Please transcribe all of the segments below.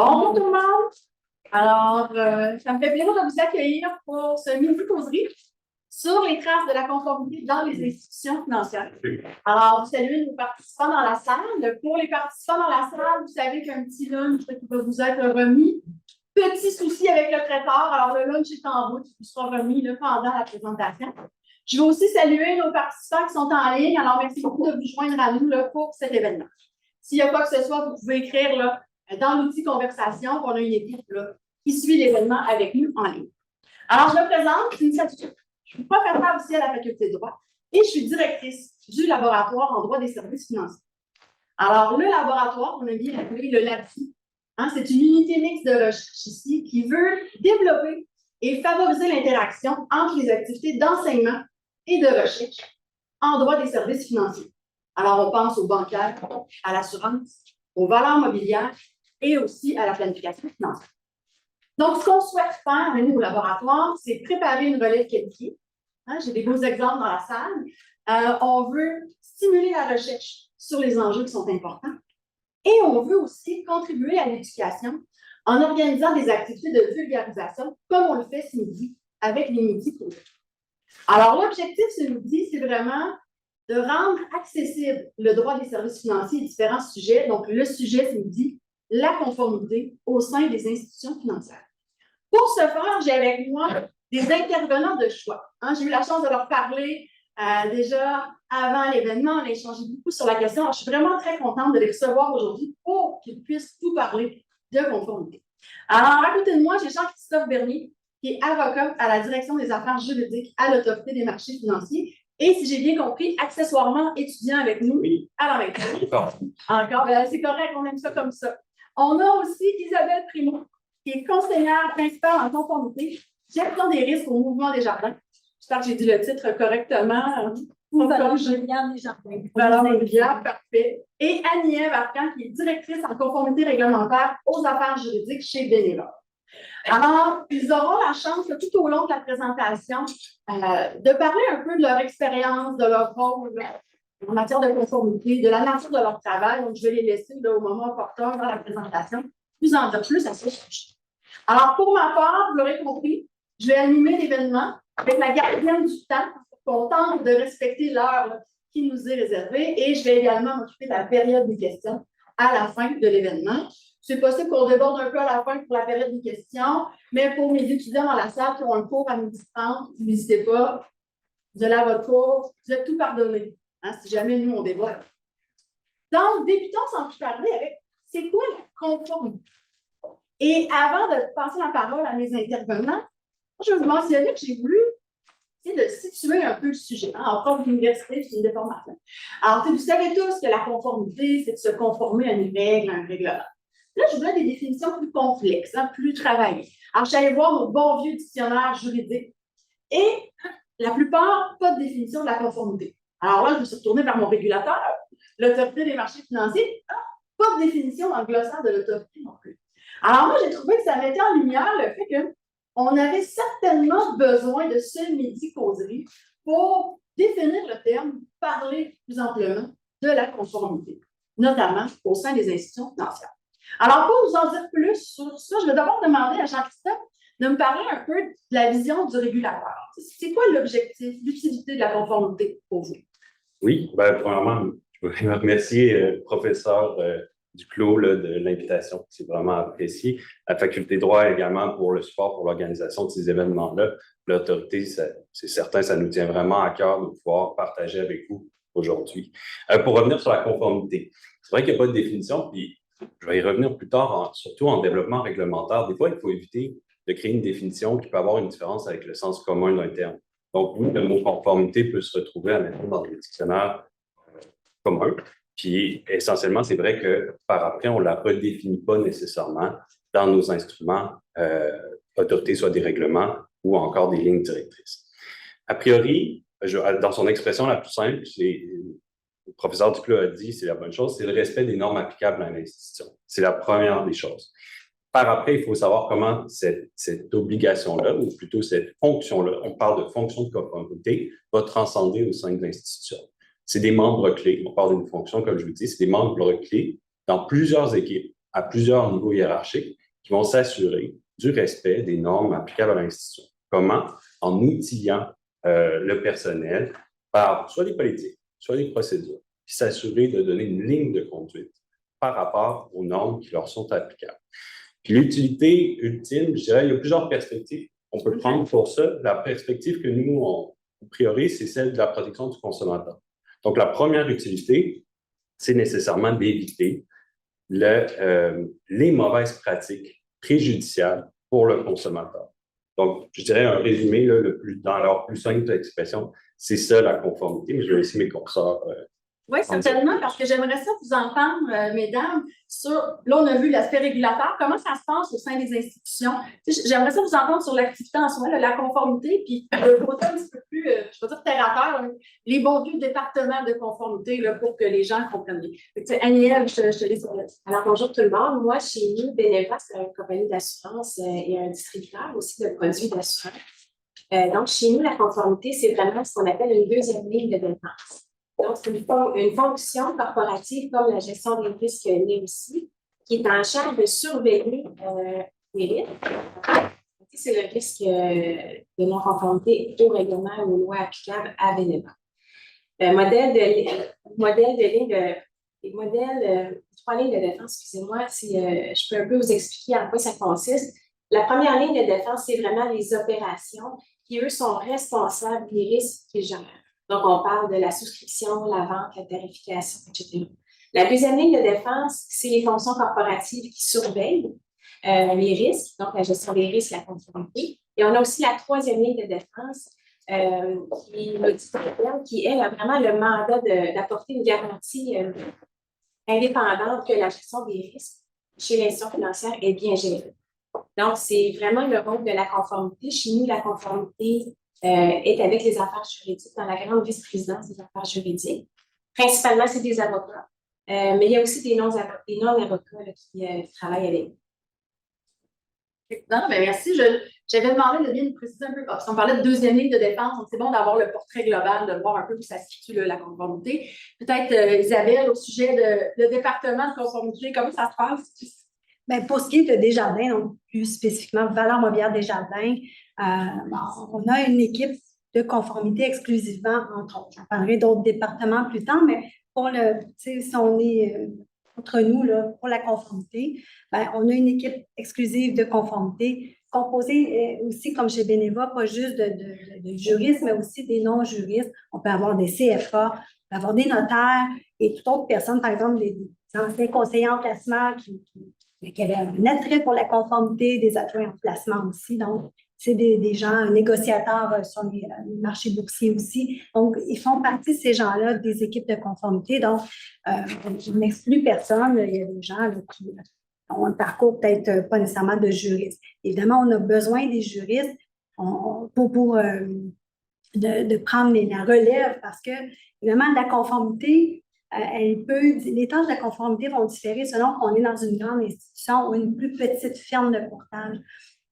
Bonjour tout le monde! Alors, ça me fait plaisir de vous accueillir pour ce mini-causerie sur les traces de la conformité dans les institutions financières. Alors, vous saluez nos participants dans la salle. Pour les participants dans la salle, vous savez qu'un petit lunch qui va vous être remis. Petit souci avec le traiteur. Alors, le lunch est en route, il vous sera remis pendant la présentation. Je veux aussi saluer nos participants qui sont en ligne. Alors, merci beaucoup de vous joindre à nous pour cet événement. S'il y a quoi que ce soit, vous pouvez écrire là, dans l'outil conversation, on a une équipe là, qui suit l'événement avec nous en ligne. Alors, je me présente, Cynthia Duquet. Je suis professeure aussi à la faculté de droit et je suis directrice du laboratoire en droit des services financiers. Alors, le laboratoire, on a bien appelé le LADFI. C'est une unité mixte de recherche ici qui veut développer et favoriser l'interaction entre les activités d'enseignement et de recherche en droit des services financiers. Alors, on pense aux bancaires, à l'assurance, aux valeurs mobilières et aussi à la planification financière. Donc, ce qu'on souhaite faire, nous, au laboratoire, c'est préparer une relève qualifiée. J'ai des beaux exemples dans la salle. On veut stimuler la recherche sur les enjeux qui sont importants et on veut aussi contribuer à l'éducation en organisant des activités de vulgarisation, comme on le fait ce midi avec les midis causeries. Alors, l'objectif ce midi, c'est vraiment de rendre accessible le droit des services financiers et différents sujets. Donc, le sujet, ce midi, la conformité au sein des institutions financières. Pour ce faire, j'ai avec moi des intervenants de choix. J'ai eu la chance de leur parler déjà avant l'événement. On a échangé beaucoup sur la question. Alors, je suis vraiment très contente de les recevoir aujourd'hui pour qu'ils puissent tout parler de conformité. Alors, à côté de moi, j'ai Jean-Christophe Bernier, qui est avocat à la direction des affaires juridiques à l'Autorité des marchés financiers. Et si j'ai bien compris, accessoirement étudiant avec nous à la même temps. Encore, c'est correct, on aime ça comme ça. On a aussi Isabelle Primo, qui est conseillère principale en conformité, gestion des risques au mouvement des jardins. J'espère que j'ai dit le titre correctement. Valeurs mobilières des jardins. Valeurs mobilières, parfait. Et Annie-Ève Arcan, qui est directrice en conformité réglementaire aux affaires juridiques chez Beneva. Alors, ils auront la chance tout au long de la présentation de parler un peu de leur expérience, de leur rôle en matière de conformité, de la nature de leur travail. Donc, je vais les laisser au moment opportun dans la présentation, vous en dire plus à ce sujet. Alors, pour ma part, vous l'aurez compris, je vais animer l'événement avec la gardienne du temps pour qu'on tente de respecter l'heure qui nous est réservée et je vais également m'occuper de la période des questions à la fin de l'événement. C'est possible qu'on déborde un peu à la fin pour la période des questions, mais pour mes étudiants dans la salle qui ont un cours à 12h30, n'hésitez pas, vous allez à votre cours, vous êtes tout pardonné, si jamais nous, on déborde. Donc, débutons sans plus tarder avec c'est quoi la conformité? Et avant de passer la parole à mes intervenants, je vais vous mentionner que j'ai voulu essayer de situer un peu le sujet. En prof d'université, c'est une déformation. Alors, vous savez tous que la conformité, c'est de se conformer à une règle, à un règlement. Là, je voulais des définitions plus complexes, plus travaillées. Alors, je suis allée voir mon bon vieux dictionnaire juridique et la plupart, pas de définition de la conformité. Alors là, je me suis retournée vers mon régulateur, l'Autorité des marchés financiers. Pas de définition dans le glossaire de l'autorité non plus. Alors moi, j'ai trouvé que ça mettait en lumière le fait qu'on avait certainement besoin de ce midi-causerie pour définir le terme, parler plus amplement de la conformité, notamment au sein des institutions financières. Alors, pour vous en dire plus sur ça, je vais d'abord demander à Jean-Christophe de me parler un peu de la vision du régulateur. C'est quoi l'objectif, l'utilité de la conformité pour vous? Oui, premièrement, je voudrais remercier le professeur Duclos de l'invitation. C'est vraiment apprécié. La faculté de droit également pour le support pour l'organisation de ces événements-là. L'autorité, c'est certain, ça nous tient vraiment à cœur de pouvoir partager avec vous aujourd'hui. Pour revenir sur la conformité, c'est vrai qu'il n'y a pas de définition, puis je vais y revenir plus tard, surtout en développement réglementaire. Des fois, il faut éviter de créer une définition qui peut avoir une différence avec le sens commun d'un terme. Donc, oui, le mot conformité peut se retrouver dans le dictionnaire commun. Puis, essentiellement, c'est vrai que par après, on ne la redéfinit pas nécessairement dans nos instruments, autorité, soit des règlements ou encore des lignes directrices. A priori, dans son expression la plus simple, le professeur Duclos a dit, c'est la bonne chose, c'est le respect des normes applicables à l'institution. C'est la première des choses. Par après, il faut savoir comment cette obligation-là, ou plutôt cette fonction-là, on parle de fonction de conformité, va transcender au sein de l'institution. C'est des membres clés. On parle d'une fonction, comme je vous dis, c'est des membres clés dans plusieurs équipes à plusieurs niveaux hiérarchiques qui vont s'assurer du respect des normes applicables à l'institution. Comment? En outillant le personnel par soit les politiques, soit les procédures, puis s'assurer de donner une ligne de conduite par rapport aux normes qui leur sont applicables. Puis l'utilité ultime, je dirais, il y a plusieurs perspectives qu'on peut prendre pour ça. La perspective que nous, on priorise, c'est celle de la protection du consommateur. Donc, la première utilité, c'est nécessairement d'éviter les mauvaises pratiques préjudiciables pour le consommateur. Donc, je dirais un résumé, là, dans leur plus simple expression, c'est ça la conformité, mais je vais laisser mes consoeurs. Oui, certainement, parce que j'aimerais ça vous entendre, mesdames, sur, là, on a vu l'aspect régulateur, comment ça se passe au sein des institutions. J'aimerais ça vous entendre sur l'activité en soi, la conformité, puis le côté un petit peu plus, je vais dire terre à terre, les bons vieux départements de conformité, là, pour que les gens comprennent bien. Annie-Ève, je te laisse. Alors, bonjour tout le monde. Moi, chez nous, Beneva, c'est une compagnie d'assurance et un distributeur aussi de produits d'assurance. Donc, chez nous, la conformité, c'est vraiment ce qu'on appelle une deuxième ligne de défense. Donc, c'est une fonction corporative comme la gestion des risques liés aussi, qui est en charge de surveiller les risques. C'est le risque de non-conformité au règlement ou aux lois applicables à Beneva. Trois lignes de défense, excusez-moi, si je peux un peu vous expliquer en quoi ça consiste. La première ligne de défense, c'est vraiment les opérations qui, eux, sont responsables des risques qu'ils génèrent. Donc, on parle de la souscription, la vente, la tarification, etc. La deuxième ligne de défense, c'est les fonctions corporatives qui surveillent les risques, donc la gestion des risques, la conformité. Et on a aussi la troisième ligne de défense, qui est l'audit interne, qui, elle, a vraiment le mandat d'apporter une garantie indépendante que la gestion des risques chez l'institution financière est bien gérée. Donc, c'est vraiment le rôle de la conformité. Chez nous, la conformité est avec les affaires juridiques, dans la grande vice-présidence des affaires juridiques. Principalement, c'est des avocats. Mais il y a aussi des non-avocats qui travaillent avec nous. Non, mais merci. J'avais demandé de bien nous préciser un peu, parce qu'on parlait de deuxième ligne de défense, donc c'est bon d'avoir le portrait global, de voir un peu où ça se situe, là, la conformité. Peut-être, Isabelle, au sujet de département de conformité, comment ça se passe? Bien, pour ce qui est de Desjardins, donc plus spécifiquement Valeur Mobilière Desjardins, on a une équipe de conformité exclusivement, entre autres. Je parlerai d'autres départements plus tard, mais pour si on est entre nous là, pour la conformité, bien, on a une équipe exclusive de conformité composée aussi, comme chez Beneva, pas juste de juristes, mais aussi des non-juristes. On peut avoir des CFA, on peut avoir des notaires et toute autre personne, par exemple, des anciens conseillers en placement qui avaient un attrait pour la conformité, des adjoints en placement aussi. Donc, c'est des gens, négociateurs sur les marchés boursiers aussi. Donc, ils font partie, ces gens-là, des équipes de conformité. Donc, je n'exclus personne. Il y a des gens là, qui ont un parcours peut-être pas nécessairement de juriste. Évidemment, on a besoin des juristes pour de prendre la relève parce que, évidemment, la conformité, les tâches de la conformité vont différer selon qu'on est dans une grande institution ou une plus petite firme de courtage.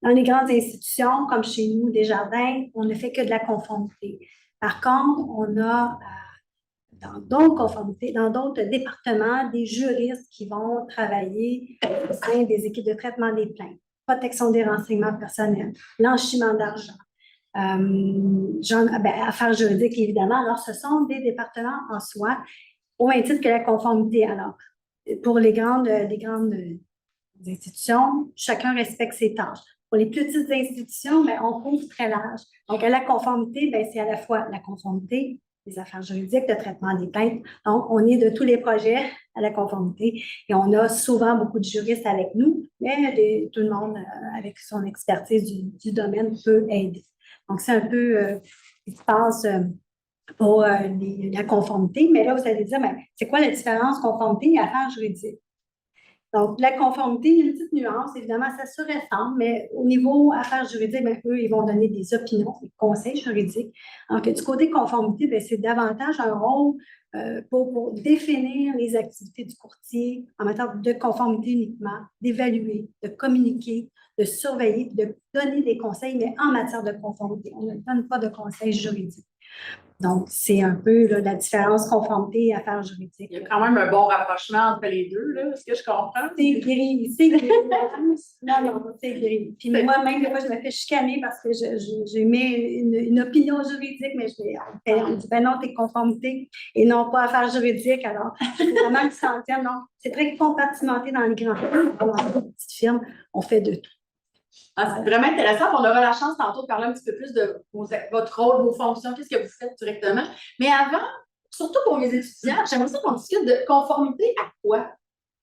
Dans les grandes institutions, comme chez nous, Desjardins, on ne fait que de la conformité. Par contre, on a dans d'autres départements, des juristes qui vont travailler au sein des équipes de traitement des plaintes, protection des renseignements personnels, blanchiment d'argent, affaires juridiques, évidemment. Alors, ce sont des départements en soi, au même titre que la conformité. Alors, pour les grandes institutions, chacun respecte ses tâches. Pour les petites institutions, bien, on couvre très large. Donc, à la conformité, bien, c'est à la fois la conformité, les affaires juridiques, le traitement des plaintes. Donc, on est de tous les projets à la conformité et on a souvent beaucoup de juristes avec nous, mais tout le monde, avec son expertise du domaine, peut aider. Donc, c'est un peu ce qui se passe pour la conformité. Mais là, vous allez dire, c'est quoi la différence conformité et affaires juridiques? Donc, la conformité, il y a une petite nuance, évidemment, ça se ressemble, mais au niveau affaires juridiques, bien, eux, ils vont donner des opinions, des conseils juridiques. Alors que du côté conformité, bien, c'est davantage un rôle pour définir les activités du courtier en matière de conformité uniquement, d'évaluer, de communiquer, de surveiller, de donner des conseils, mais en matière de conformité. On ne donne pas de conseils juridiques. Donc, c'est un peu là, la différence conformité et affaires juridiques. Il y a quand même un bon rapprochement entre les deux, là, est-ce que je comprends? C'est gris, c'est gris. Non, c'est gris. Puis moi-même, des fois, je me fais chicaner parce que j'ai mis une opinion juridique, mais on dit, ben non, t'es conformité et non pas affaires juridiques. Alors, vraiment, une centaine, non. C'est très compartimenté dans les grands firmes. Dans les petites firmes, on fait de tout. Ah, c'est vraiment intéressant. On aura la chance tantôt de parler un petit peu plus de votre rôle, vos fonctions, qu'est-ce que vous faites directement. Mais avant, surtout pour mes étudiants, j'aimerais ça qu'on discute de conformité à quoi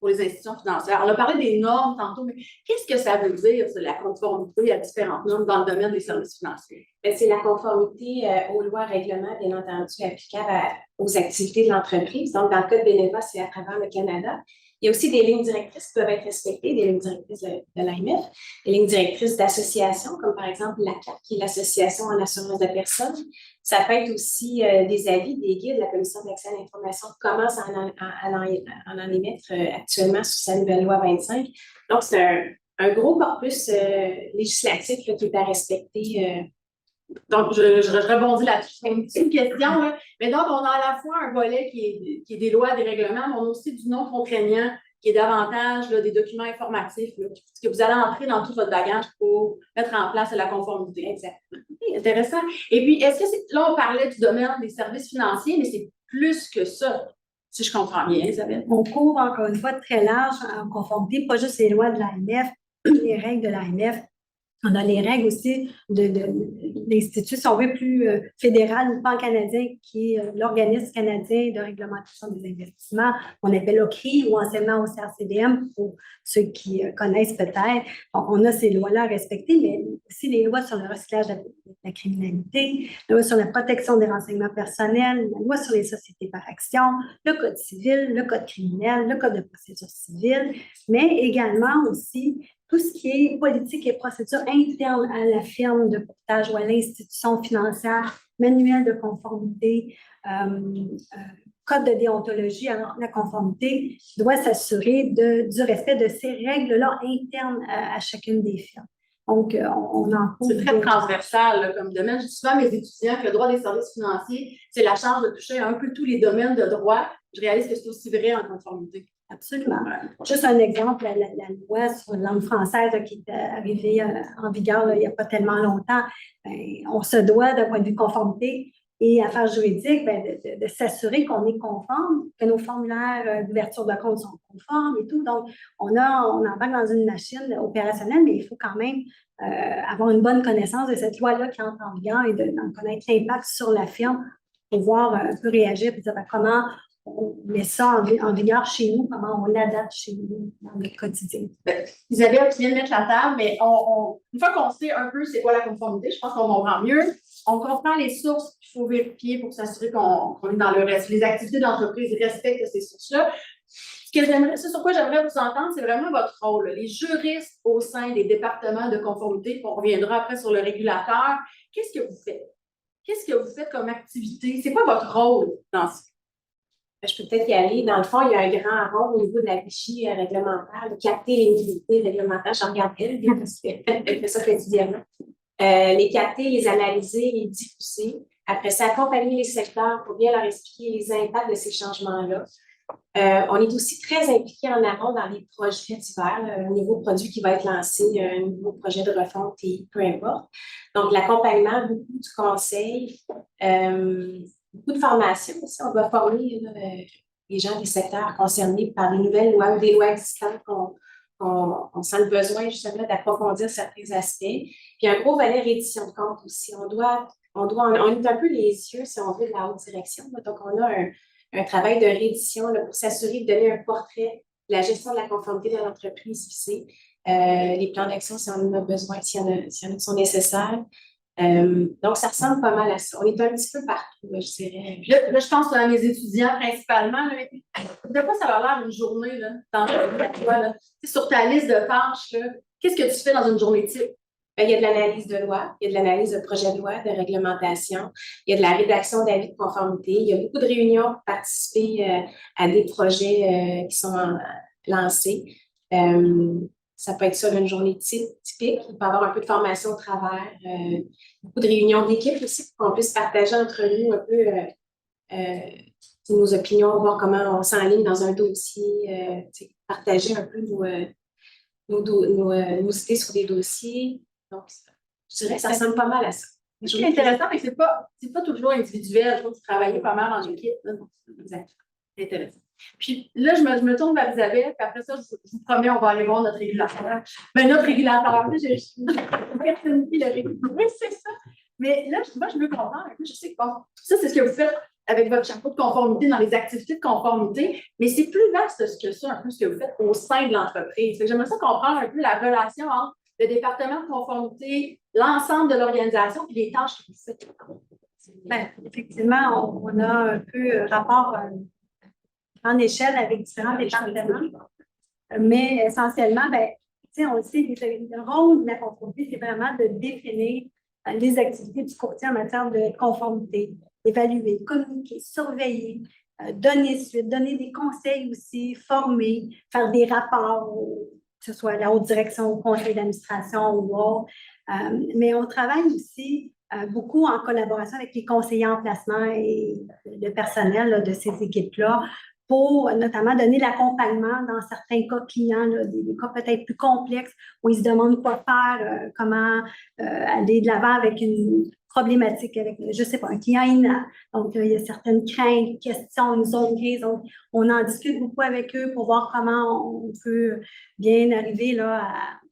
pour les institutions financières. On a parlé des normes tantôt, mais qu'est-ce que ça veut dire, la conformité à différentes normes dans le domaine des services financiers? C'est la conformité aux lois et règlements, bien entendu, applicables aux activités de l'entreprise. Donc, dans le cas de Beneva, c'est à travers le Canada. Il y a aussi des lignes directrices qui peuvent être respectées, des lignes directrices de l'AMF, des lignes directrices d'associations, comme par exemple l'ACAP, qui est l'Association en assurance de personnes. Ça peut être aussi des avis, des guides. La Commission d'accès à l'information commence à en émettre actuellement sur sa nouvelle loi 25. Donc, c'est un gros corpus législatif là, qui est à respecter. Donc, je rebondis là-dessus. C'est une petite question, là. Mais donc, on a à la fois un volet qui est des lois, des règlements, mais on a aussi du non contraignant, qui est davantage là, des documents informatifs, là, que vous allez entrer dans tout votre bagage pour mettre en place la conformité. Exactement. Intéressant. Et puis, est-ce que là, on parlait du domaine des services financiers, mais c'est plus que ça, si je comprends bien, Isabelle. On couvre encore une fois très large en conformité, pas juste les lois de l'AMF, les règles de l'AMF. On a les règles aussi de l'Institut, si on veut, plus fédéral, le PAN canadien, qui est l'organisme canadien de réglementation des investissements, qu'on appelle OCRI ou anciennement au CRCDM, pour ceux qui connaissent peut-être. Donc, on a ces lois-là à respecter, mais aussi les lois sur le recyclage de la criminalité, la loi sur la protection des renseignements personnels, la loi sur les sociétés par action, le code civil, le code criminel, le code de procédure civile, mais également aussi tout ce qui est politique et procédure interne à la firme de courtage ou à l'institution financière, manuel de conformité, code de déontologie. Alors, la conformité doit s'assurer du respect de ces règles-là internes à chacune des firmes. Donc, on en couvre. C'est très transversal là, comme domaine. Je dis souvent à mes étudiants que le droit des services financiers, c'est la charge de toucher un peu tous les domaines de droit. Je réalise que c'est aussi vrai en conformité. Absolument. Juste un exemple, la loi sur la langue française là, qui est arrivée en vigueur là, il n'y a pas tellement longtemps, on se doit, d'un point de vue conformité et affaires juridiques, de s'assurer qu'on est conforme, que nos formulaires d'ouverture de compte sont conformes et tout. Donc, on embarque dans une machine opérationnelle, mais il faut quand même avoir une bonne connaissance de cette loi-là qui entre en vigueur et d'en connaître l'impact sur la firme pour pouvoir un peu réagir et dire comment on met ça en vigueur chez nous, comment on l'adapte chez nous dans le quotidien. Isabelle, tu viens de mettre la table, mais une fois qu'on sait un peu c'est quoi la conformité, je pense qu'on comprend mieux. On comprend les sources qu'il faut vérifier pour s'assurer qu'on est dans le reste. Les activités d'entreprise respectent ces sources-là. Ce sur quoi j'aimerais vous entendre, c'est vraiment votre rôle. Les juristes au sein des départements de conformité, on reviendra après sur le régulateur. Qu'est-ce que vous faites? Qu'est-ce que vous faites comme activité? C'est quoi votre rôle dans ce? Je peux peut-être y aller. Dans le fond, il y a un grand rôle au niveau de la vigie réglementaire, de capter les nullités réglementaires. J'en regarde elle, parce qu'elle fait ça quotidiennement. Les capter, les analyser, les diffuser. Après ça, accompagner les secteurs pour bien leur expliquer les impacts de ces changements-là. On est aussi très impliqué en amont dans les projets divers, un nouveau produit qui va être lancé, un nouveau projet de refonte et peu importe. Donc, l'accompagnement, beaucoup du conseil, beaucoup de formation aussi. On doit former les gens des secteurs concernés par des nouvelles lois ou des lois existantes qu'on sent le besoin justement d'approfondir certains aspects. Puis un gros volet réédition de compte aussi. On est un peu les yeux, si on veut, de la haute direction. Donc, on a un travail de réédition là, pour s'assurer de donner un portrait de la gestion de la conformité de l'entreprise visée, les plans d'action si on en a besoin, s'il y en a qui sont nécessaires. Donc, ça ressemble pas mal à ça. On est un petit peu partout, là, je dirais. Là, je pense à mes étudiants principalement. De quoi ça va l'air une journée là, dans toi, sur ta liste de tâches? Qu'est-ce que tu fais dans une journée type? Il y a de l'analyse de loi, il y a de l'analyse de projet de loi, de réglementation, il y a de la rédaction d'avis de conformité, il y a beaucoup de réunions pour participer à des projets qui sont lancés. Ça peut être ça, une journée typique. Il peut y avoir un peu de formation au travers, beaucoup de réunions d'équipe aussi, pour qu'on puisse partager entre nous un peu nos opinions, voir comment on s'enligne dans un dossier, partager un peu nos idées sur des dossiers. Donc, je dirais que ça ressemble pas mal à ça. Ce qui est intéressant, mais c'est pas toujours individuel. Il faut travailler pas mal en équipe. Exact. C'est intéressant. Puis là, je me tourne vers Isabelle, puis après ça, je vous promets, on va aller voir notre régulateur. Ben, notre régulateur, personne qui le régulateur. Oui, c'est ça. Mais là, moi, je veux comprendre. Je sais que bon, ça, c'est ce que vous faites avec votre chapeau de conformité dans les activités de conformité, mais c'est plus vaste que ça, un peu ce que vous faites au sein de l'entreprise. J'aimerais ça comprendre un peu la relation entre le département de conformité, l'ensemble de l'organisation et les tâches que vous faites. Ben, effectivement, on a un peu rapport grande échelle avec différents départements. Mais essentiellement, ben, on le sait, le rôle de la conformité, c'est vraiment de définir les activités du courtier en matière de conformité, évaluer, communiquer, surveiller, donner suite, donner des conseils aussi, former, faire des rapports, que ce soit à la haute direction, au conseil d'administration ou autre. Mais on travaille aussi beaucoup en collaboration avec les conseillers en placement et le personnel là, de ces équipes-là pour notamment donner l'accompagnement dans certains cas clients, là, des cas peut-être plus complexes où ils se demandent quoi faire, comment aller de l'avant avec une problématique avec, je ne sais pas, un client inapte. Donc, il y a certaines craintes, questions, une zone grise. Donc, on en discute beaucoup avec eux pour voir comment on peut bien arriver là,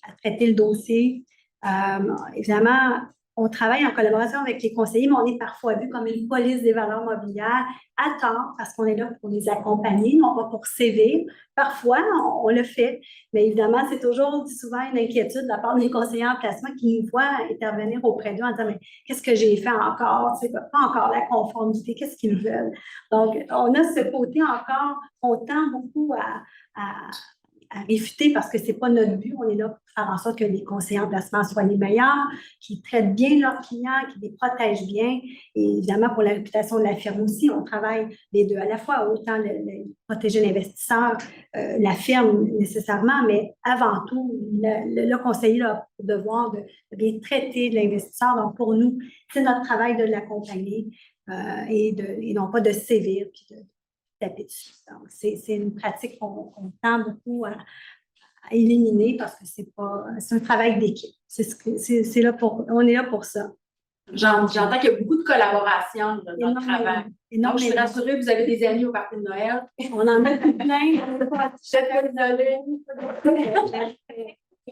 à traiter le dossier. Évidemment, on travaille en collaboration avec les conseillers, mais on est parfois vu comme une police des valeurs mobilières à tort parce qu'on est là pour les accompagner, non pas pour sévir. Parfois, on le fait, mais évidemment, c'est toujours souvent une inquiétude de la part des conseillers en placement qui nous voient intervenir auprès d'eux en disant « mais qu'est-ce que j'ai fait encore? C'est pas encore la conformité, qu'est-ce qu'ils veulent? » Donc, on a ce côté encore, on tend beaucoup à réfuter parce que ce n'est pas notre but. On est là pour faire en sorte que les conseillers en placement soient les meilleurs, qu'ils traitent bien leurs clients, qu'ils les protègent bien. Et évidemment, pour la réputation de la firme aussi, on travaille les deux à la fois, autant protéger l'investisseur, la firme nécessairement, mais avant tout, le conseiller a le devoir de bien traiter l'investisseur. Donc, pour nous, c'est notre travail de l'accompagner et non pas de sévir puis de taper dessus. Donc, c'est une pratique qu'on tend beaucoup à éliminer parce que c'est un travail d'équipe. On est là pour ça. J'entends qu'il y a beaucoup de collaboration dans le travail. Donc, je suis rassurée, vous avez des amis au party de Noël. On en a plein. Je suis désolée.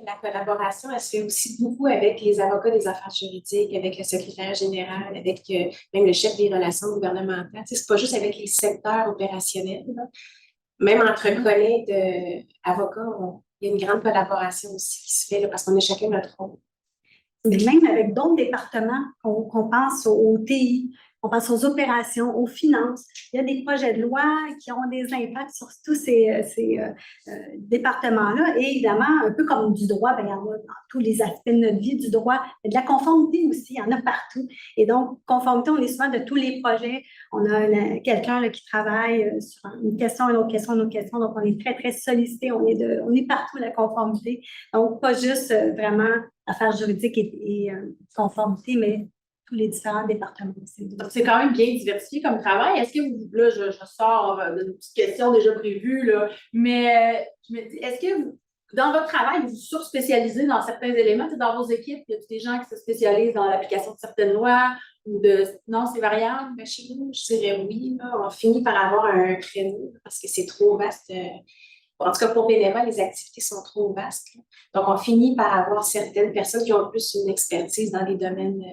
La collaboration, elle se fait aussi beaucoup avec les avocats des affaires juridiques, avec le secrétaire général, avec même le chef des relations gouvernementales. C'est pas juste avec les secteurs opérationnels. Là. Même entre collègues d'avocats, il y a une grande collaboration aussi qui se fait là, parce qu'on est chacun notre rôle. Mais même avec d'autres départements, qu'on pense au TI, on pense aux opérations, aux finances. Il y a des projets de loi qui ont des impacts sur tous ces départements-là. Et évidemment, un peu comme du droit, il y en a dans tous les aspects de notre vie, du droit, de la conformité aussi, il y en a partout. Et donc, conformité, on est souvent de tous les projets. On a quelqu'un qui travaille sur une question, une autre question, une autre question. Donc, on est très, très sollicité. On est partout, la conformité. Donc, pas juste vraiment affaires juridiques et conformité, mais tous les différents départements. C'est quand même bien diversifié comme travail. Est-ce que vous, là, je sors d'une petite question déjà prévue, là, mais je me dis, est-ce que dans votre travail, vous vous surspécialisez dans certains éléments? Dans vos équipes, il y a des gens qui se spécialisent dans l'application de certaines lois ou de. Non, c'est variable? Ben, chez nous, je dirais oui. Là, on finit par avoir un créneau parce que c'est trop vaste. En tout cas, pour Beneva, les activités sont trop vastes. Là. Donc, on finit par avoir certaines personnes qui ont plus une expertise dans les domaines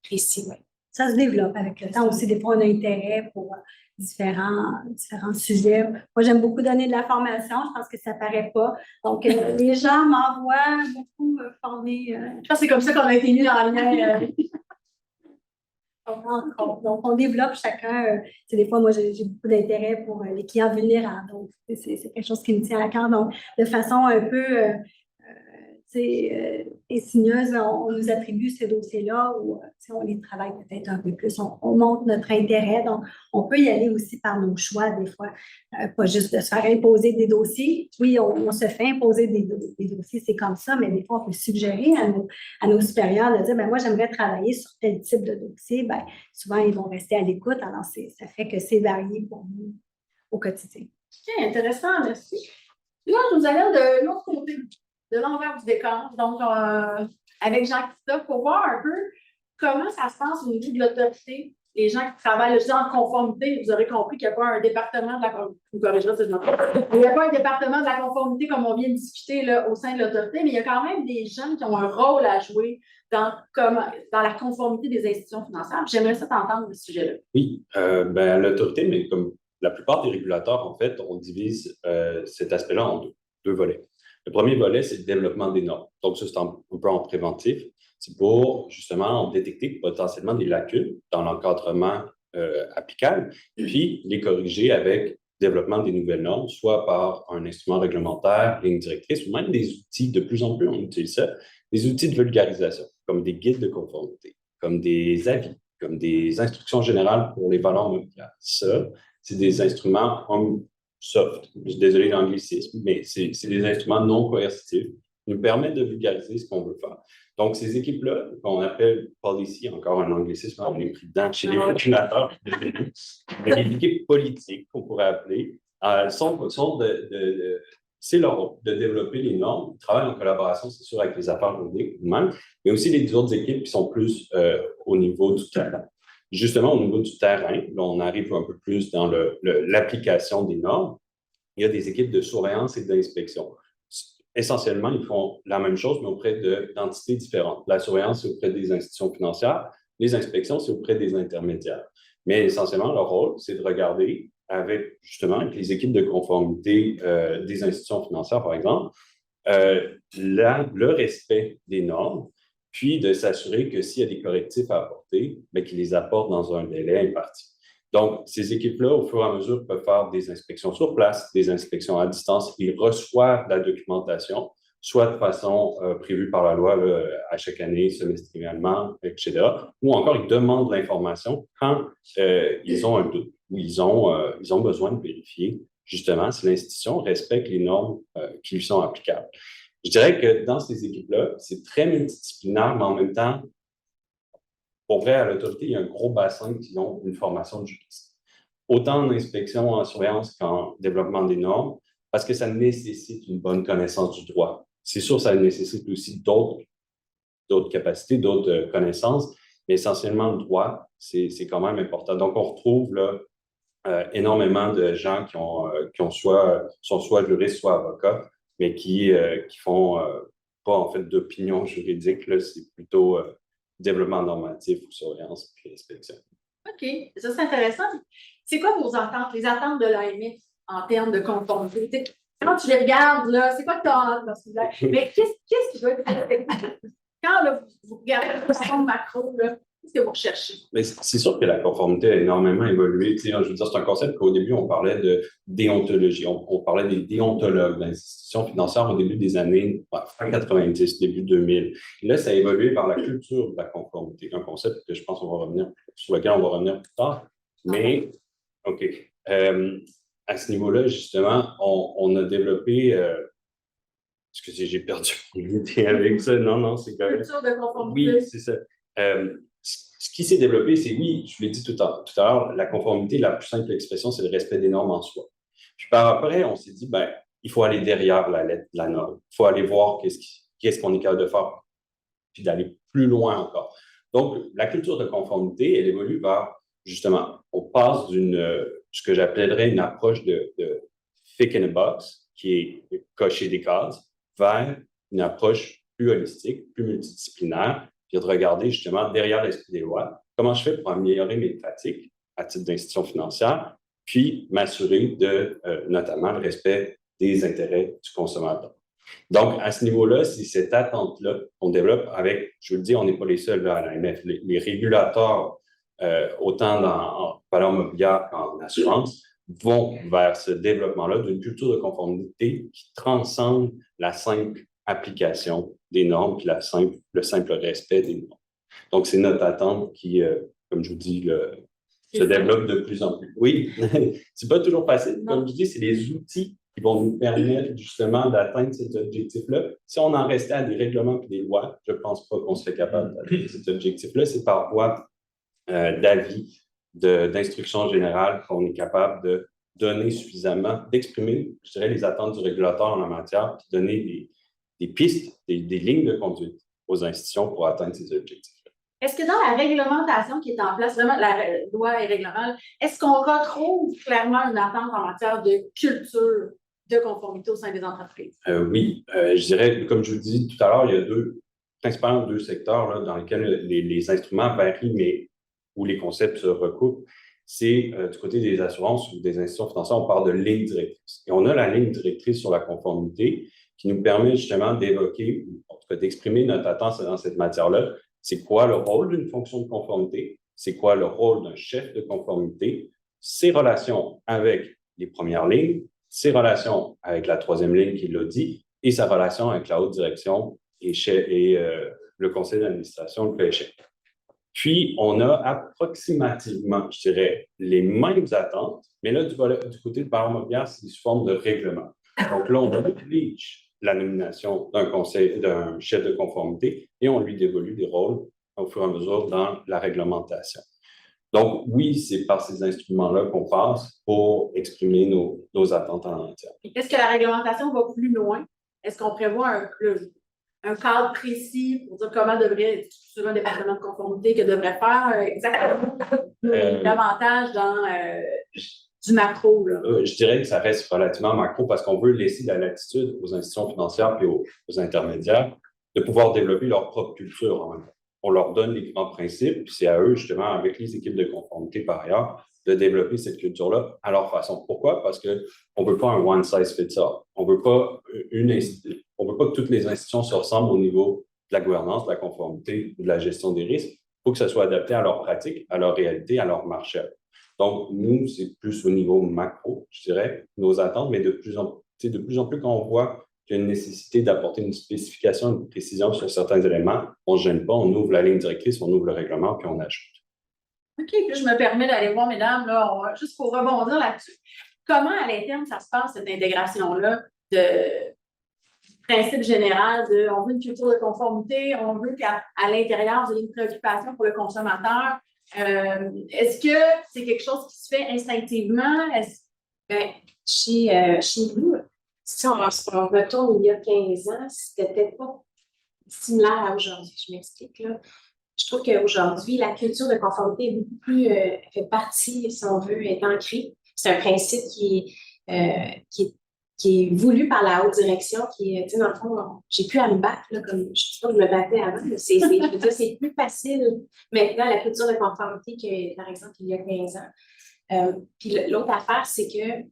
précis. Ouais. Ça se développe avec le temps aussi. Des fois, on a intérêt pour différents sujets. Moi, j'aime beaucoup donner de la formation. Je pense que ça ne paraît pas. Donc, les gens m'envoient beaucoup former. Je pense que c'est comme ça qu'on a été mis dans le lien. Donc, on développe chacun. Des fois, moi, j'ai beaucoup d'intérêt pour les clients vulnérables. Donc, c'est quelque chose qui me tient à cœur. Donc, de façon un peu insigneuse, on nous attribue ces dossiers-là ou si on les travaille peut-être un peu plus, on montre notre intérêt. Donc, on peut y aller aussi par nos choix des fois, pas juste de se faire imposer des dossiers. Oui, on se fait imposer des dossiers, c'est comme ça, mais des fois, on peut suggérer à nos supérieurs de dire, ben moi, j'aimerais travailler sur tel type de dossier. Ben, souvent, ils vont rester à l'écoute. Alors, ça fait que c'est varié pour nous au quotidien. OK, intéressant, merci. Là, nous allons de l'autre côté, de l'envers du décor. Donc, avec Jean-Christophe, pour voir un peu comment ça se passe au niveau de l'autorité. Les gens qui travaillent en conformité, vous aurez compris qu'il n'y a pas un département de la conformité. Vous corrigerez si je me trompe. Il n'y a pas un département de la conformité comme on vient de discuter là, au sein de l'autorité, mais il y a quand même des gens qui ont un rôle à jouer dans la conformité des institutions financières. J'aimerais ça t'entendre de ce sujet-là. Oui, l'autorité, mais comme la plupart des régulateurs, en fait, on divise cet aspect-là en deux volets. Le premier volet, c'est le développement des normes. Donc, ça, c'est un peu en préventif. C'est pour, justement, détecter potentiellement des lacunes dans l'encadrement applicable, puis les corriger avec le développement des nouvelles normes, soit par un instrument réglementaire, ligne directrice, ou même des outils, de plus en plus, on utilise ça, des outils de vulgarisation, comme des guides de conformité, comme des avis, comme des instructions générales pour les valeurs mobilières. Ça, c'est des instruments soft, je suis désolé l'anglicisme, mais c'est des instruments non coercitifs qui nous permettent de vulgariser ce qu'on veut faire. Donc, ces équipes-là, qu'on appelle policy, encore un anglicisme, on est pris dedans chez les régulateurs, mais les équipes politiques, qu'on pourrait appeler, c'est leur rôle de développer les normes. Ils travaillent en collaboration, c'est sûr, avec les affaires juridiques eux-mêmes, mais aussi les autres équipes qui sont plus au niveau du terrain. Justement, au niveau du terrain, là, on arrive un peu plus dans l'application des normes. Il y a des équipes de surveillance et d'inspection. Essentiellement, ils font la même chose, mais auprès d'entités différentes. La surveillance, c'est auprès des institutions financières. Les inspections, c'est auprès des intermédiaires. Mais essentiellement, leur rôle, c'est de regarder avec les équipes de conformité des institutions financières, par exemple, le respect des normes, puis de s'assurer que s'il y a des correctifs à apporter, qu'ils les apportent dans un délai imparti. Donc, ces équipes-là, au fur et à mesure, peuvent faire des inspections sur place, des inspections à distance. Ils reçoivent la documentation, soit de façon prévue par la loi là, à chaque année, semestriellement, etc. Ou encore, ils demandent l'information quand ils ont un doute ou ils ont besoin de vérifier, justement, si l'institution respecte les normes qui lui sont applicables. Je dirais que dans ces équipes-là, c'est très multidisciplinaire, mais en même temps, pour vrai, à l'autorité, il y a un gros bassin qui ont une formation de juriste. Autant en inspection, en surveillance qu'en développement des normes, parce que ça nécessite une bonne connaissance du droit. C'est sûr, ça nécessite aussi d'autres capacités, d'autres connaissances, mais essentiellement, le droit, c'est quand même important. Donc, on retrouve là, énormément de gens qui sont soit juristes, soit avocats, mais qui font pas, en fait, d'opinion juridique. C'est plutôt développement normatif ou surveillance puis inspection. OK. Ça, c'est intéressant. C'est quoi vos attentes, les attentes de l'AMF en termes de conformité? Quand tu les regardes, là, c'est quoi que tu as hâte dans ce là? Mais qu'est-ce qui doit être respecté? Quand là, vous regardez la façon macro, là, qu'est-ce que vous recherchez? Mais c'est sûr que la conformité a énormément évolué. Tu sais, je veux dire, c'est un concept qu'au début, on parlait de déontologie. On parlait des déontologues d'institutions financières au début des années fin 90, début 2000. Et là, ça a évolué vers la culture de la conformité, un concept que je pense sur lequel on va revenir plus tard. Mais, OK. À ce niveau-là, justement, on a développé... excusez, j'ai perdu l'idée avec ça. Non, c'est correct. Culture de conformité. Oui, c'est ça. Ce qui s'est développé, c'est, oui, je l'ai dit tout à l'heure, la conformité, la plus simple expression, c'est le respect des normes en soi. Puis par après, on s'est dit, il faut aller derrière la lettre de la norme. Il faut aller voir qu'est-ce qu'on est capable de faire, puis d'aller plus loin encore. Donc, la culture de conformité, elle évolue vers, justement, on passe ce que j'appellerais une approche de thick in a box, qui est cocher des cases, vers une approche plus holistique, plus multidisciplinaire, puis de regarder justement derrière l'esprit des lois, comment je fais pour améliorer mes pratiques à titre d'institution financière, puis m'assurer de, notamment, le respect des intérêts du consommateur. Donc, à ce niveau-là, c'est cette attente-là qu'on développe avec, je vous le dis, on n'est pas les seuls là, à l'AMF, les régulateurs, autant en valeur mobilière qu'en assurance, vont vers ce développement-là d'une culture de conformité qui transcende la simple application des normes puis le simple respect des normes. Donc, c'est notre attente qui, comme je vous dis, se développe de plus en plus. Oui, c'est pas toujours facile. Comme je dis, c'est les outils qui vont nous permettre justement d'atteindre cet objectif-là. Si on en restait à des règlements et des lois, je ne pense pas qu'on serait capable d'atteindre cet objectif-là. C'est par voie d'avis, d'instruction générale qu'on est capable de donner suffisamment, d'exprimer, je dirais, les attentes du régulateur en la matière, puis donner des pistes, des lignes de conduite aux institutions pour atteindre ces objectifs. Est-ce que dans la réglementation qui est en place, vraiment la loi et règlement, est-ce qu'on retrouve clairement une attente en matière de culture de conformité au sein des entreprises? Oui, je dirais, comme je vous dis tout à l'heure, il y a principalement deux secteurs là, dans lesquels les instruments varient, mais où les concepts se recoupent. C'est du côté des assurances ou des institutions financières, on parle de ligne directrice. Et on a la ligne directrice sur la conformité qui nous permet justement d'évoquer, en tout cas d'exprimer notre attente dans cette matière-là. C'est quoi le rôle d'une fonction de conformité? C'est quoi le rôle d'un chef de conformité? Ses relations avec les premières lignes, ses relations avec la troisième ligne qui l'a dit, et sa relation avec la haute direction et le conseil d'administration, le PHF. Puis, on a approximativement, je dirais, les mêmes attentes, mais là, du côté de Barre Mobilière, c'est sous forme de règlement. Donc là, on oblige la nomination d'un chef de conformité et on lui dévolue des rôles au fur et à mesure dans la réglementation. Donc, oui, c'est par ces instruments-là qu'on passe pour exprimer nos attentes en entière. Est-ce que la réglementation va plus loin? Est-ce qu'on prévoit un cadre précis pour dire comment devrait être sur un département de conformité que devrait faire exactement davantage dans du macro? Là. Je dirais que ça reste relativement macro parce qu'on veut laisser de la latitude aux institutions financières et aux intermédiaires de pouvoir développer leur propre culture en même temps. On leur donne les grands principes, puis c'est à eux, justement, avec les équipes de conformité par ailleurs, de développer cette culture-là à leur façon. Pourquoi? Parce qu'on ne veut pas un one size fits all. On ne veut pas que toutes les institutions se ressemblent au niveau de la gouvernance, de la conformité ou de la gestion des risques. Il faut que ça soit adapté à leur pratique, à leur réalité, à leur marché. Donc, nous, c'est plus au niveau macro, je dirais, nos attentes, mais de plus en plus quand on voit qu'il y a une nécessité d'apporter une spécification, une précision sur certains éléments, on ne se gêne pas, on ouvre la ligne directrice, on ouvre le règlement, puis on ajoute. OK, puis je me permets d'aller voir, mesdames, là, juste pour rebondir là-dessus. Comment, à l'interne, ça se passe, cette intégration-là de principe général de on veut une culture de conformité, on veut qu'à l'intérieur, vous ayez une préoccupation pour le consommateur. Est-ce que c'est quelque chose qui se fait instinctivement? Chez nous, si on retourne il y a 15 ans, c'était peut-être pas similaire à aujourd'hui. Je m'explique, là. Je trouve qu'aujourd'hui, la culture de conformité est beaucoup plus, fait partie, si on veut, est ancrée. C'est un principe qui est voulu par la haute direction, qui est, tu sais, dans le fond, j'ai plus à me battre, là, comme je ne sais pas que je me battais avant. Je veux dire, c'est plus facile maintenant, la culture de conformité que, par exemple, il y a 15 ans. Puis l'autre affaire, c'est que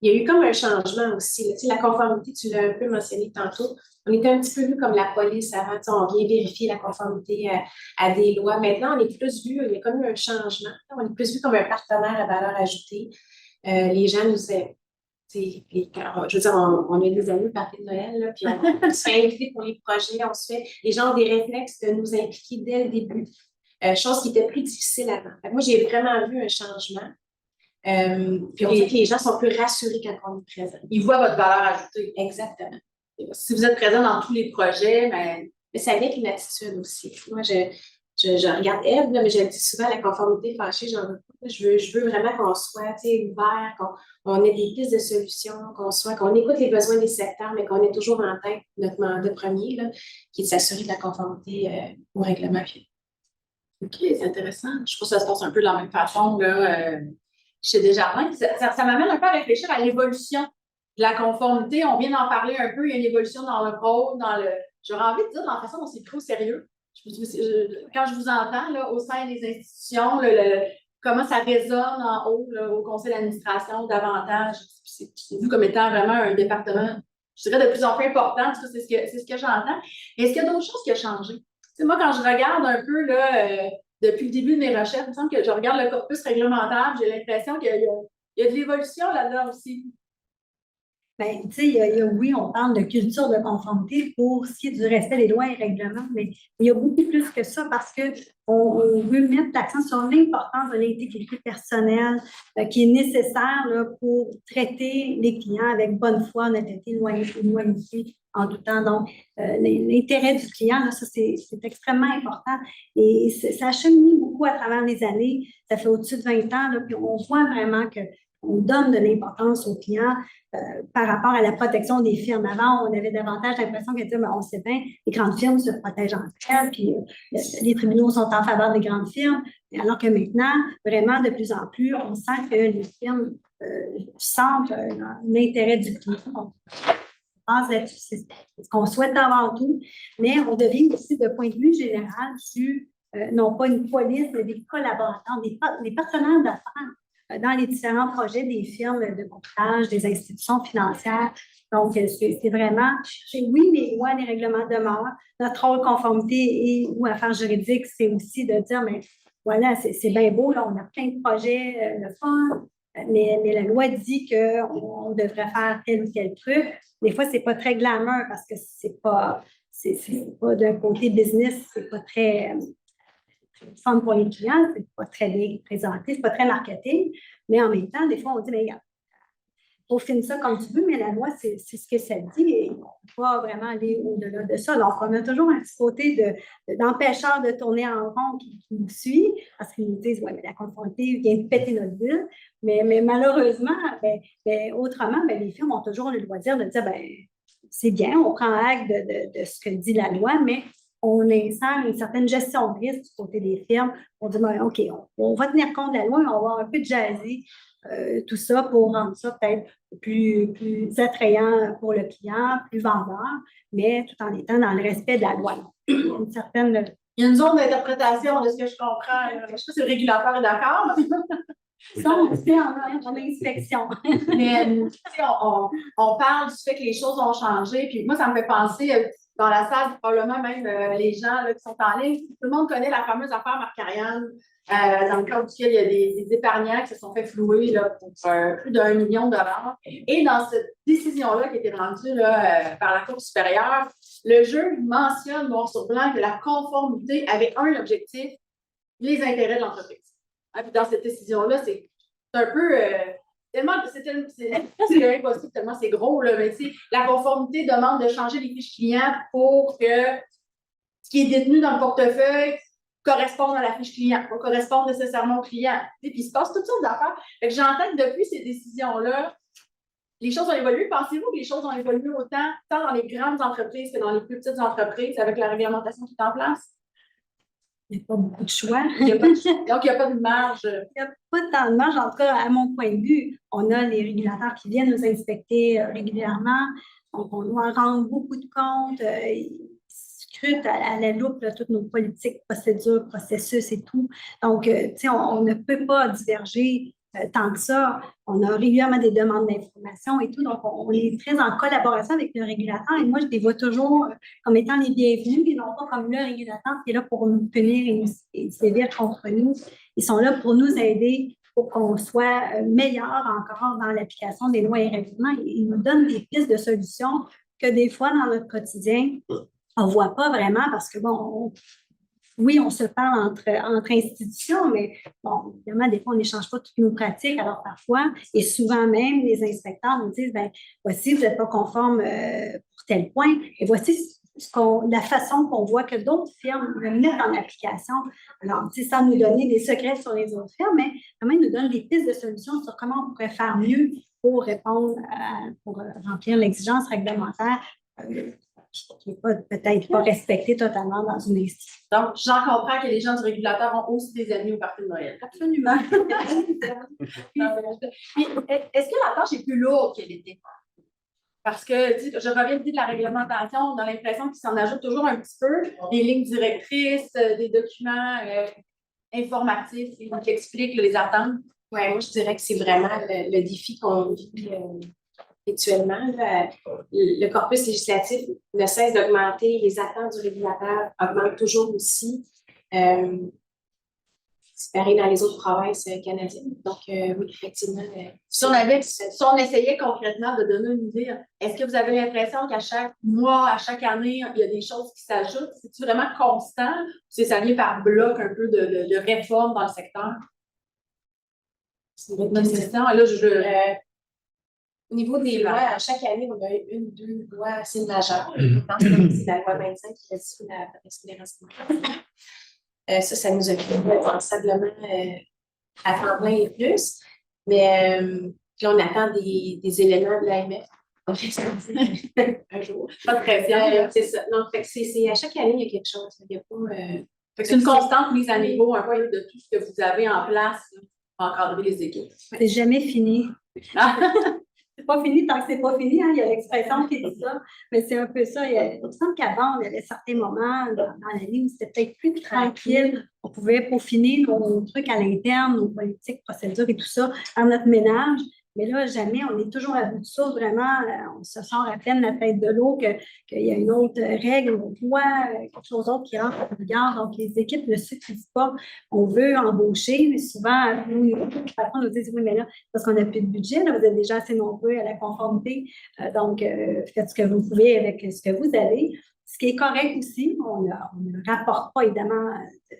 il y a eu comme un changement aussi. Tu sais, la conformité, tu l'as un peu mentionné tantôt. On était un petit peu vu comme la police avant. Tu sais, on vient vérifier la conformité à des lois. Maintenant, on est plus vu, il y a comme eu un changement. On est plus vu comme un partenaire à valeur ajoutée. Les gens nous aiment. Je veux dire, on a des amis parties de Noël, là, puis on se fait inviter pour les projets. Les gens ont des réflexes de nous impliquer dès le début. Chose qui était plus difficile avant. Moi, j'ai vraiment vu un changement. Puis on dit que les gens sont plus rassurés quand on est présent. Ils voient votre valeur ajoutée. Exactement. Si vous êtes présent dans tous les projets, mais c'est avec une attitude aussi. Moi, je regarde Eve, mais je le dis souvent, la conformité fâchée, j'en veux pas. Je veux vraiment qu'on soit ouvert, qu'on ait des pistes de solutions, qu'on écoute les besoins des secteurs, mais qu'on ait toujours en tête notre mandat premier, là, qui est de s'assurer de la conformité au règlement. OK, c'est intéressant. Je trouve que ça se passe un peu de la même façon là, chez Desjardins. Ça m'amène un peu à réfléchir à l'évolution de la conformité. On vient d'en parler un peu. Il y a une évolution dans le rôle, j'aurais envie de dire dans la façon dont c'est pris au sérieux. Quand je vous entends là, au sein des institutions, comment ça résonne en haut là, au conseil d'administration davantage. C'est vu comme étant vraiment un département, je dirais, de plus en plus important. C'est ce que j'entends. Est-ce qu'il y a d'autres choses qui ont changé? T'sais, moi, quand je regarde un peu là, depuis le début de mes recherches, il me semble que je regarde le corpus réglementaire, j'ai l'impression qu'il y a de l'évolution là-dedans aussi. Ben, tu sais, oui, on parle de culture de conformité pour ce qui est du respect des lois et règlements, mais il y a beaucoup plus que ça parce qu'on veut mettre l'accent sur l'importance de l'intégrité personnelle qui est nécessaire là, pour traiter les clients avec bonne foi, honnêteté, loyauté en tout temps. Donc, l'intérêt du client, là, ça, c'est extrêmement important. Et ça a cheminé beaucoup à travers les années. Ça fait au-dessus de 20 ans, là, puis on voit vraiment qu'on donne de l'importance aux clients par rapport à la protection des firmes. Avant, on avait davantage l'impression que, on sait bien, les grandes firmes se protègent entre elles, puis les tribunaux sont en faveur des grandes firmes, alors que maintenant, vraiment, de plus en plus, on sent que les firmes sentent l'intérêt du client. C'est ce qu'on souhaite avant tout, mais on devient aussi, de point de vue général, non pas une police, mais des collaborateurs, des partenaires d'affaires dans les différents projets des firmes de courtage, des institutions financières. Donc, c'est vraiment, oui, les lois, les règlements demeurent. Notre rôle conformité ou affaires juridiques, c'est aussi de dire, mais voilà, c'est bien beau, là, on a plein de projets, le fun, mais la loi dit qu'on devrait faire tel ou tel truc. Des fois, c'est pas très glamour parce que c'est pas d'un côté business, c'est pas très fun pour les clients, c'est pas très bien présenté, c'est pas très marketing, mais en même temps, des fois, on dit, mais regarde, peaufine ça comme tu veux, mais la loi, c'est ce que ça dit et on ne peut pas vraiment aller au-delà de ça. Donc, on a toujours un petit côté d'empêcheur de tourner en rond qui nous suit parce qu'ils nous disent, ouais, mais la conformité vient de péter notre bulle. Mais malheureusement, autrement, les firmes ont toujours le loisir de dire, c'est bien, on prend acte de ce que dit la loi, mais on insère une certaine gestion de risque du côté des firmes. On dit, OK, on va tenir compte de la loi, on va un peu jaser tout ça pour rendre ça peut-être plus attrayant pour le client, plus vendeur, mais tout en étant dans le respect de la loi. Une certaine... Il y a une zone d'interprétation de ce que je comprends. Je ne sais pas si le régulateur est d'accord. Ça, on fait en inspection. Mais on parle du fait que les choses ont changé. Puis moi, ça me fait penser dans la salle, probablement même les gens là, qui sont en ligne. Tout le monde connaît la fameuse affaire Marc-Ariane, dans le cadre duquel il y a des épargnants qui se sont fait flouer là, pour plus d'1 million de dollars. Et dans cette décision-là qui a été rendue là, par la Cour supérieure, le juge mentionne noir sur blanc que la conformité avait un objectif, les intérêts de l'entreprise. Puis dans cette décision-là, c'est un peu tellement c'est impossible, tellement c'est gros, là, mais la conformité demande de changer les fiches clients pour que ce qui est détenu dans le portefeuille corresponde à la fiche client, pas corresponde nécessairement au client. Puis il se passe toutes sortes d'affaires. J'entends que depuis ces décisions-là, les choses ont évolué. Pensez-vous que les choses ont évolué autant, tant dans les grandes entreprises que dans les plus petites entreprises avec la réglementation qui est en place? Il n'y a pas beaucoup de choix. Donc, il n'y a pas de marge. Il n'y a pas tant de marge, en tout cas, à mon point de vue. On a les régulateurs qui viennent nous inspecter régulièrement. Donc, on doit rendre beaucoup de comptes. Ils scrutent à la loupe là, toutes nos politiques, procédures, processus et tout. Donc, tu sais, on ne peut pas diverger tant que ça. On a régulièrement des demandes d'information et tout. Donc, on est très en collaboration avec le régulateur. Et moi, je les vois toujours comme étant les bienvenus et non pas comme le régulateur qui est là pour nous punir et sévir contre nous. Ils sont là pour nous aider pour qu'on soit meilleur encore dans l'application des lois et règlements. Ils nous donnent des pistes de solutions que des fois, dans notre quotidien, on ne voit pas vraiment parce que, bon, oui, on se parle entre institutions, mais bon, évidemment, des fois, on n'échange pas toutes nos pratiques. Alors, parfois, et souvent même, les inspecteurs nous disent, voici, vous n'êtes pas conforme pour tel point, et voici la façon qu'on voit que d'autres firmes le mettent en application. Alors, sans nous donner des secrets sur les autres firmes, mais quand même nous donne des pistes de solutions sur comment on pourrait faire mieux pour répondre, pour remplir l'exigence réglementaire qui n'est peut-être pas respectée totalement dans une institution. Donc, j'en comprends que les gens du régulateur ont aussi des amis au parti de Noël. Absolument. Puis, est-ce que la tâche est plus lourde qu'elle était? Parce que, je reviens de la réglementation, on a l'impression qu'il s'en ajoute toujours un petit peu, des lignes directrices, des documents informatifs qui expliquent les attentes. Oui, moi, je dirais que c'est vraiment le défi qu'on vit actuellement. Le corpus législatif ne cesse d'augmenter, les attentes du régulateur augmentent toujours aussi. c'est pareil dans les autres provinces canadiennes. Donc, oui, effectivement. Si on essayait concrètement de donner une idée, est-ce que vous avez l'impression qu'à chaque mois, à chaque année, il y a des choses qui s'ajoutent? C'est-tu vraiment constant? C'est ça vient par bloc un peu de réforme dans le secteur? C'est une bonne question. Là, Au niveau des lois, à chaque année, on a une, deux lois assez majeures. Je pense que c'est la loi 25 qui restreint la protection des responsabilités. Ça nous occupe sensiblement à temps plein et plus. Mais là, on attend des éléments de l'AMF. Un jour. pas de pression. C'est ça. Donc, c'est à chaque année, il y a quelque chose. Il y a pas, C'est une constante mise à niveau un peu de tout ce que vous avez en place là, pour encadrer les équipes. C'est jamais fini. C'est pas fini tant que c'est pas fini, hein. Il y a l'expression qui dit ça, mais c'est un peu ça. Il me semble qu'avant, on avait certains moments dans l'année où c'était peut-être plus tranquille. On pouvait peaufiner nos trucs à l'interne, nos politiques, procédures et tout ça dans notre ménage. Mais là, jamais, on est toujours à bout de ça, vraiment. On se sort à peine la tête de l'eau qu'il y a une autre règle, une loi, quelque chose d'autre qui rentre en vigueur. Donc, les équipes ne suffisent pas. On veut embaucher, mais souvent, nous, on nous dit oui, mais là, parce qu'on n'a plus de budget, là, vous êtes déjà assez nombreux à la conformité. Donc, faites ce que vous pouvez avec ce que vous avez. Ce qui est correct aussi, on ne rapporte pas évidemment de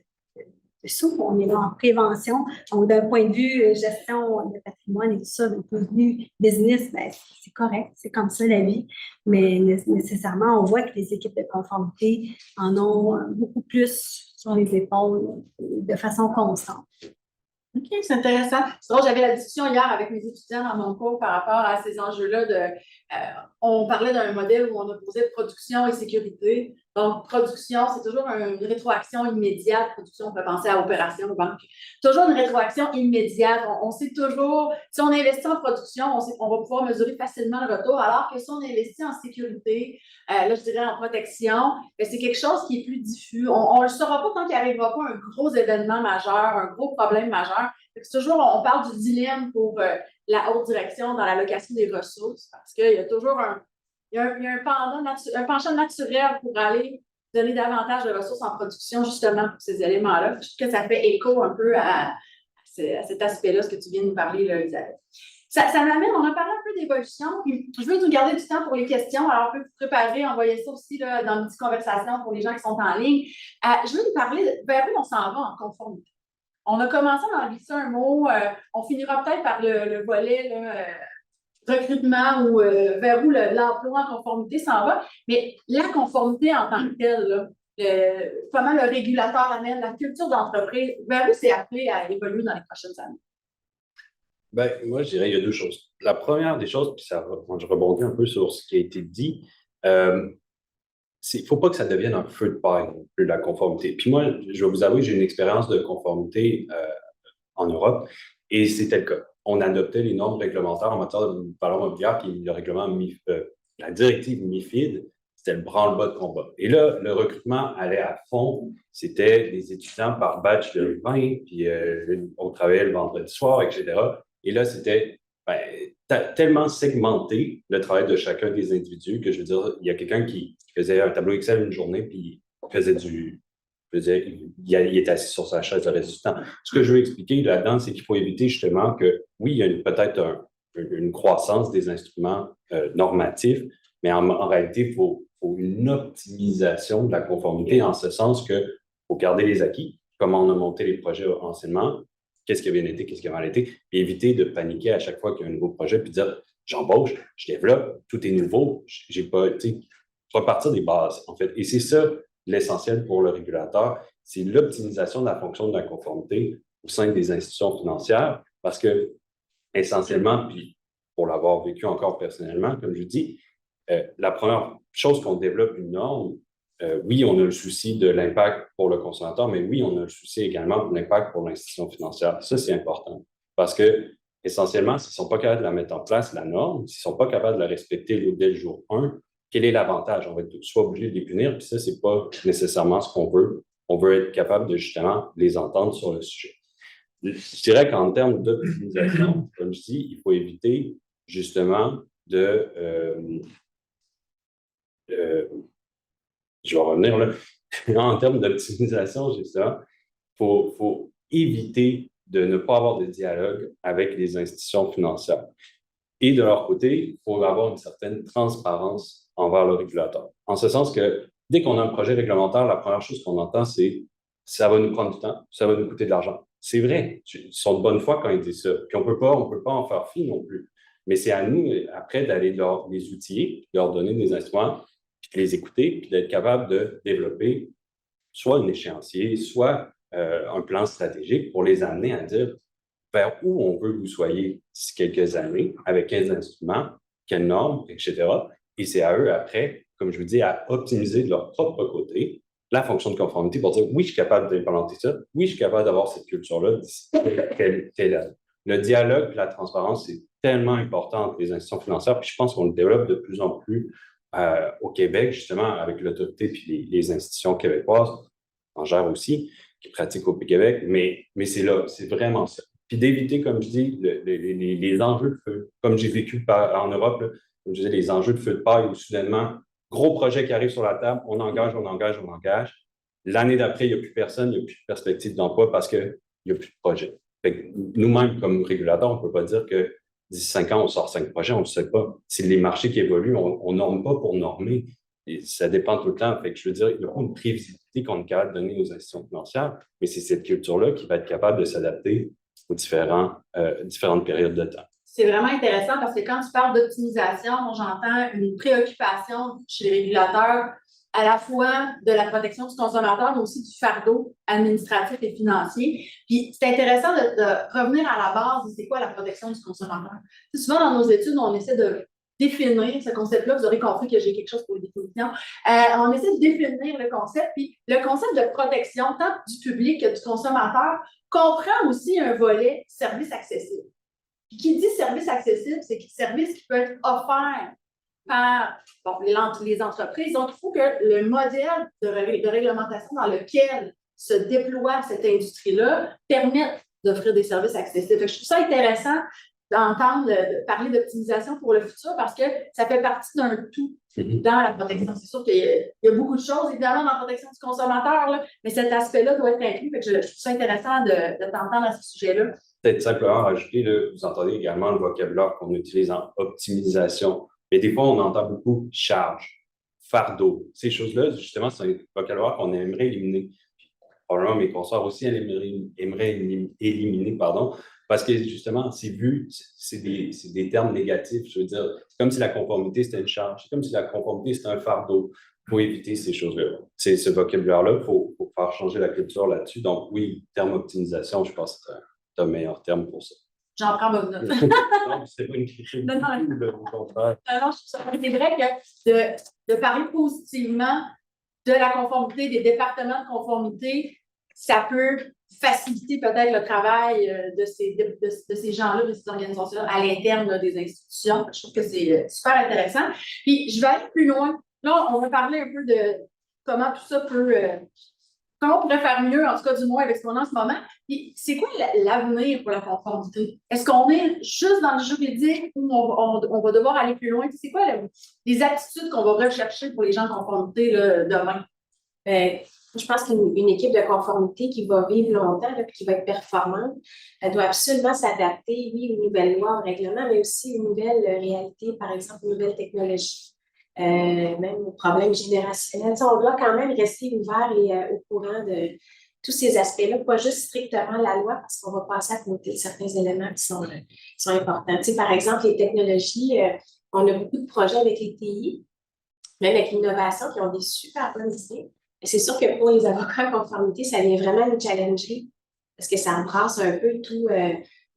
sous, on est là en prévention. Donc, d'un point de vue gestion de patrimoine et tout ça, d'un point de vue business, ben, c'est correct, c'est comme ça la vie. Mais nécessairement, on voit que les équipes de conformité en ont beaucoup plus sur les épaules de façon constante. OK, c'est intéressant. C'est drôle, j'avais la discussion hier avec mes étudiants dans mon cours par rapport à ces enjeux-là. On parlait d'un modèle où on opposait production et sécurité. Donc, production, c'est toujours une rétroaction immédiate. Production, on peut penser à opération, banque. Toujours une rétroaction immédiate. On sait toujours, si on investit en production, on va pouvoir mesurer facilement le retour, alors que si on investit en sécurité, là, je dirais en protection, c'est quelque chose qui est plus diffus. On ne le saura pas tant qu'il n'arrivera pas un gros événement majeur, un gros problème majeur. C'est toujours, on parle du dilemme pour la haute direction dans l'allocation des ressources, parce qu'il y a toujours un penchant naturel pour aller donner davantage de ressources en production, justement, pour ces éléments-là. Je trouve que ça fait écho un peu à cet aspect-là, ce que tu viens de nous parler, là, Elisabeth. Ça m'amène, on a parlé un peu d'évolution, puis je veux nous garder du temps pour les questions. Alors, on peut vous préparer, envoyer ça aussi là, dans une petite conversation pour les gens qui sont en ligne. Je veux nous parler vers où on s'en va en conformité. On a commencé à en glisser un mot. On finira peut-être par le volet là, recrutement ou vers où l'emploi en conformité s'en va. Mais la conformité en tant que telle, là, comment le régulateur amène la culture d'entreprise, vers où c'est appelé à évoluer dans les prochaines années? Ben, moi, je dirais qu'il y a deux choses. La première des choses, puis je rebondis un peu sur ce qui a été dit, il ne faut pas que ça devienne un feu de paille, la conformité. Puis moi, je vais vous avouer, j'ai une expérience de conformité en Europe et c'était le cas. On adoptait les normes réglementaires en matière de valeur mobilière, puis le règlement, la directive MIFID, c'était le branle-bas de combat. Et là, le recrutement allait à fond. C'était des étudiants par batch de 20, puis on travaillait le vendredi soir, etc. Et là, c'était tellement segmenté le travail de chacun des individus que je veux dire, il y a quelqu'un qui faisait un tableau Excel une journée, puis faisait il était assis sur sa chaise le reste du temps. Ce que je veux expliquer là-dedans, c'est qu'il faut éviter justement que, oui, il y a peut-être une croissance des instruments normatifs, mais en réalité, il faut une optimisation de la conformité en ce sens qu'il faut garder les acquis, comment on a monté les projets anciennement, qu'est-ce qui a bien été, qu'est-ce qui a mal été, et éviter de paniquer à chaque fois qu'il y a un nouveau projet, puis dire j'embauche, je développe, tout est nouveau, j'ai pas, tu sais, repartir des bases, en fait. Et c'est ça l'essentiel pour le régulateur, c'est l'optimisation de la fonction de la conformité au sein des institutions financières, parce que, essentiellement, puis pour l'avoir vécu encore personnellement, comme je dis, la première chose qu'on développe une norme, oui, on a le souci de l'impact pour le consommateur, mais oui, on a le souci également de l'impact pour l'institution financière. Ça, c'est important parce que, essentiellement, s'ils ne sont pas capables de la mettre en place, la norme, s'ils ne sont pas capables de la respecter dès le jour 1, quel est l'avantage? On va être soit obligé de les punir, puis ça, ce n'est pas nécessairement ce qu'on veut. On veut être capable de justement les entendre sur le sujet. Je dirais qu'en termes d'optimisation, comme je dis, il faut éviter justement je vais revenir là. En termes d'optimisation, justement, il faut éviter de ne pas avoir de dialogue avec les institutions financières. Et de leur côté, il faut avoir une certaine transparence envers le régulateur. En ce sens que dès qu'on a un projet réglementaire, la première chose qu'on entend, c'est ça va nous prendre du temps, ça va nous coûter de l'argent. C'est vrai, ils sont de bonne foi quand ils disent ça. Puis on peut pas en faire fi non plus. Mais c'est à nous, après, d'aller les outiller, leur donner des instruments, puis de les écouter, puis d'être capable de développer soit un échéancier, soit un plan stratégique pour les amener à dire vers où on veut que vous soyez d'ici quelques années, avec quels instruments, quelles normes, etc. Et c'est à eux, après, comme je vous dis, à optimiser de leur propre côté la fonction de conformité pour dire oui, je suis capable d'implémenter ça, oui, je suis capable d'avoir cette culture-là d'ici telle année. Le dialogue et la transparence, c'est tellement important entre les institutions financières, puis je pense qu'on le développe de plus en plus au Québec, justement, avec l'autorité puis les institutions québécoises, en gère aussi, qui pratiquent au Québec, mais c'est là, c'est vraiment ça. Puis d'éviter, comme je dis, les enjeux de feu. Comme j'ai vécu en Europe, là, comme je disais, les enjeux de feu de paille où soudainement, gros projet qui arrive sur la table, on engage. L'année d'après, il n'y a plus personne, il n'y a plus de perspective d'emploi parce qu'il n'y a plus de projet. Nous-mêmes, comme régulateurs, on ne peut pas dire que d'ici 5 ans, on sort 5 projets, on ne le sait pas. C'est les marchés qui évoluent, on ne norme pas pour normer. Et ça dépend tout le temps. Fait que je veux dire, il n'y a pas une prévisibilité qu'on est capable de donner aux institutions financières, mais c'est cette culture-là qui va être capable de s'adapter aux différentes périodes de temps. C'est vraiment intéressant parce que quand tu parles d'optimisation, j'entends une préoccupation chez les régulateurs à la fois de la protection du consommateur, mais aussi du fardeau administratif et financier. Puis c'est intéressant de revenir à la base de c'est quoi la protection du consommateur. Souvent, dans nos études, on essaie de définir ce concept-là. Vous aurez compris que j'ai quelque chose pour les définitions. On essaie de définir le concept. Puis le concept de protection, tant du public que du consommateur, comprend aussi un volet service accessible. Puis qui dit service accessible, c'est service qui peut être offert par les entreprises. Donc, il faut que le modèle de réglementation dans lequel se déploie cette industrie-là permette d'offrir des services accessibles. Je trouve ça intéressant d'entendre parler d'optimisation pour le futur parce que ça fait partie d'un tout dans la protection. C'est sûr qu'il y a beaucoup de choses, évidemment, dans la protection du consommateur, là, mais cet aspect-là doit être inclus. Je trouve ça intéressant de t'entendre à ce sujet-là. Peut-être simplement rajouter, là, vous entendez également le vocabulaire qu'on utilise en optimisation. Mais des fois, on entend beaucoup charge, fardeau. Ces choses-là, justement, c'est un vocabulaire qu'on aimerait éliminer. Probablement, mes consoeurs aussi aimeraient éliminer, parce que justement, c'est vu, c'est des termes négatifs. Je veux dire, c'est comme si la conformité, c'était une charge. C'est comme si la conformité, c'était un fardeau. Il faut éviter ces choses-là. C'est ce vocabulaire-là, il faut faire changer la culture là-dessus. Donc oui, terme optimisation, je pense que c'est un meilleur terme pour ça. J'en prends bonne note. Non, c'est pas une critique. Non, au contraire. Non, c'est vrai que de parler positivement de la conformité, des départements de conformité, ça peut faciliter peut-être le travail de ces gens-là, de ces organisations à l'interne des institutions. Je trouve que c'est super intéressant. Puis, je vais aller plus loin. Là, on va parler un peu de comment tout ça peut... comment on pourrait faire mieux, en tout cas du moins avec ce qu'on a en ce moment. Puis, c'est quoi l'avenir pour la conformité? Est-ce qu'on est juste dans le juridique ou on va devoir aller plus loin? Puis c'est quoi les aptitudes qu'on va rechercher pour les gens de conformité là, demain? Je pense qu'une équipe de conformité qui va vivre longtemps et qui va être performante, elle doit absolument s'adapter, oui, aux nouvelles lois, aux règlements, mais aussi aux nouvelles réalités, par exemple, aux nouvelles technologies. Même aux problèmes générationnels. On doit quand même rester ouvert et au courant de tous ces aspects-là, pas juste strictement la loi, parce qu'on va passer à côté de certains éléments qui sont importants. Par exemple, les technologies, on a beaucoup de projets avec les TI, même avec l'innovation, qui ont des super bonnes idées. Et c'est sûr que pour les avocats en conformité, ça vient vraiment nous challenger, parce que ça embrasse un peu tous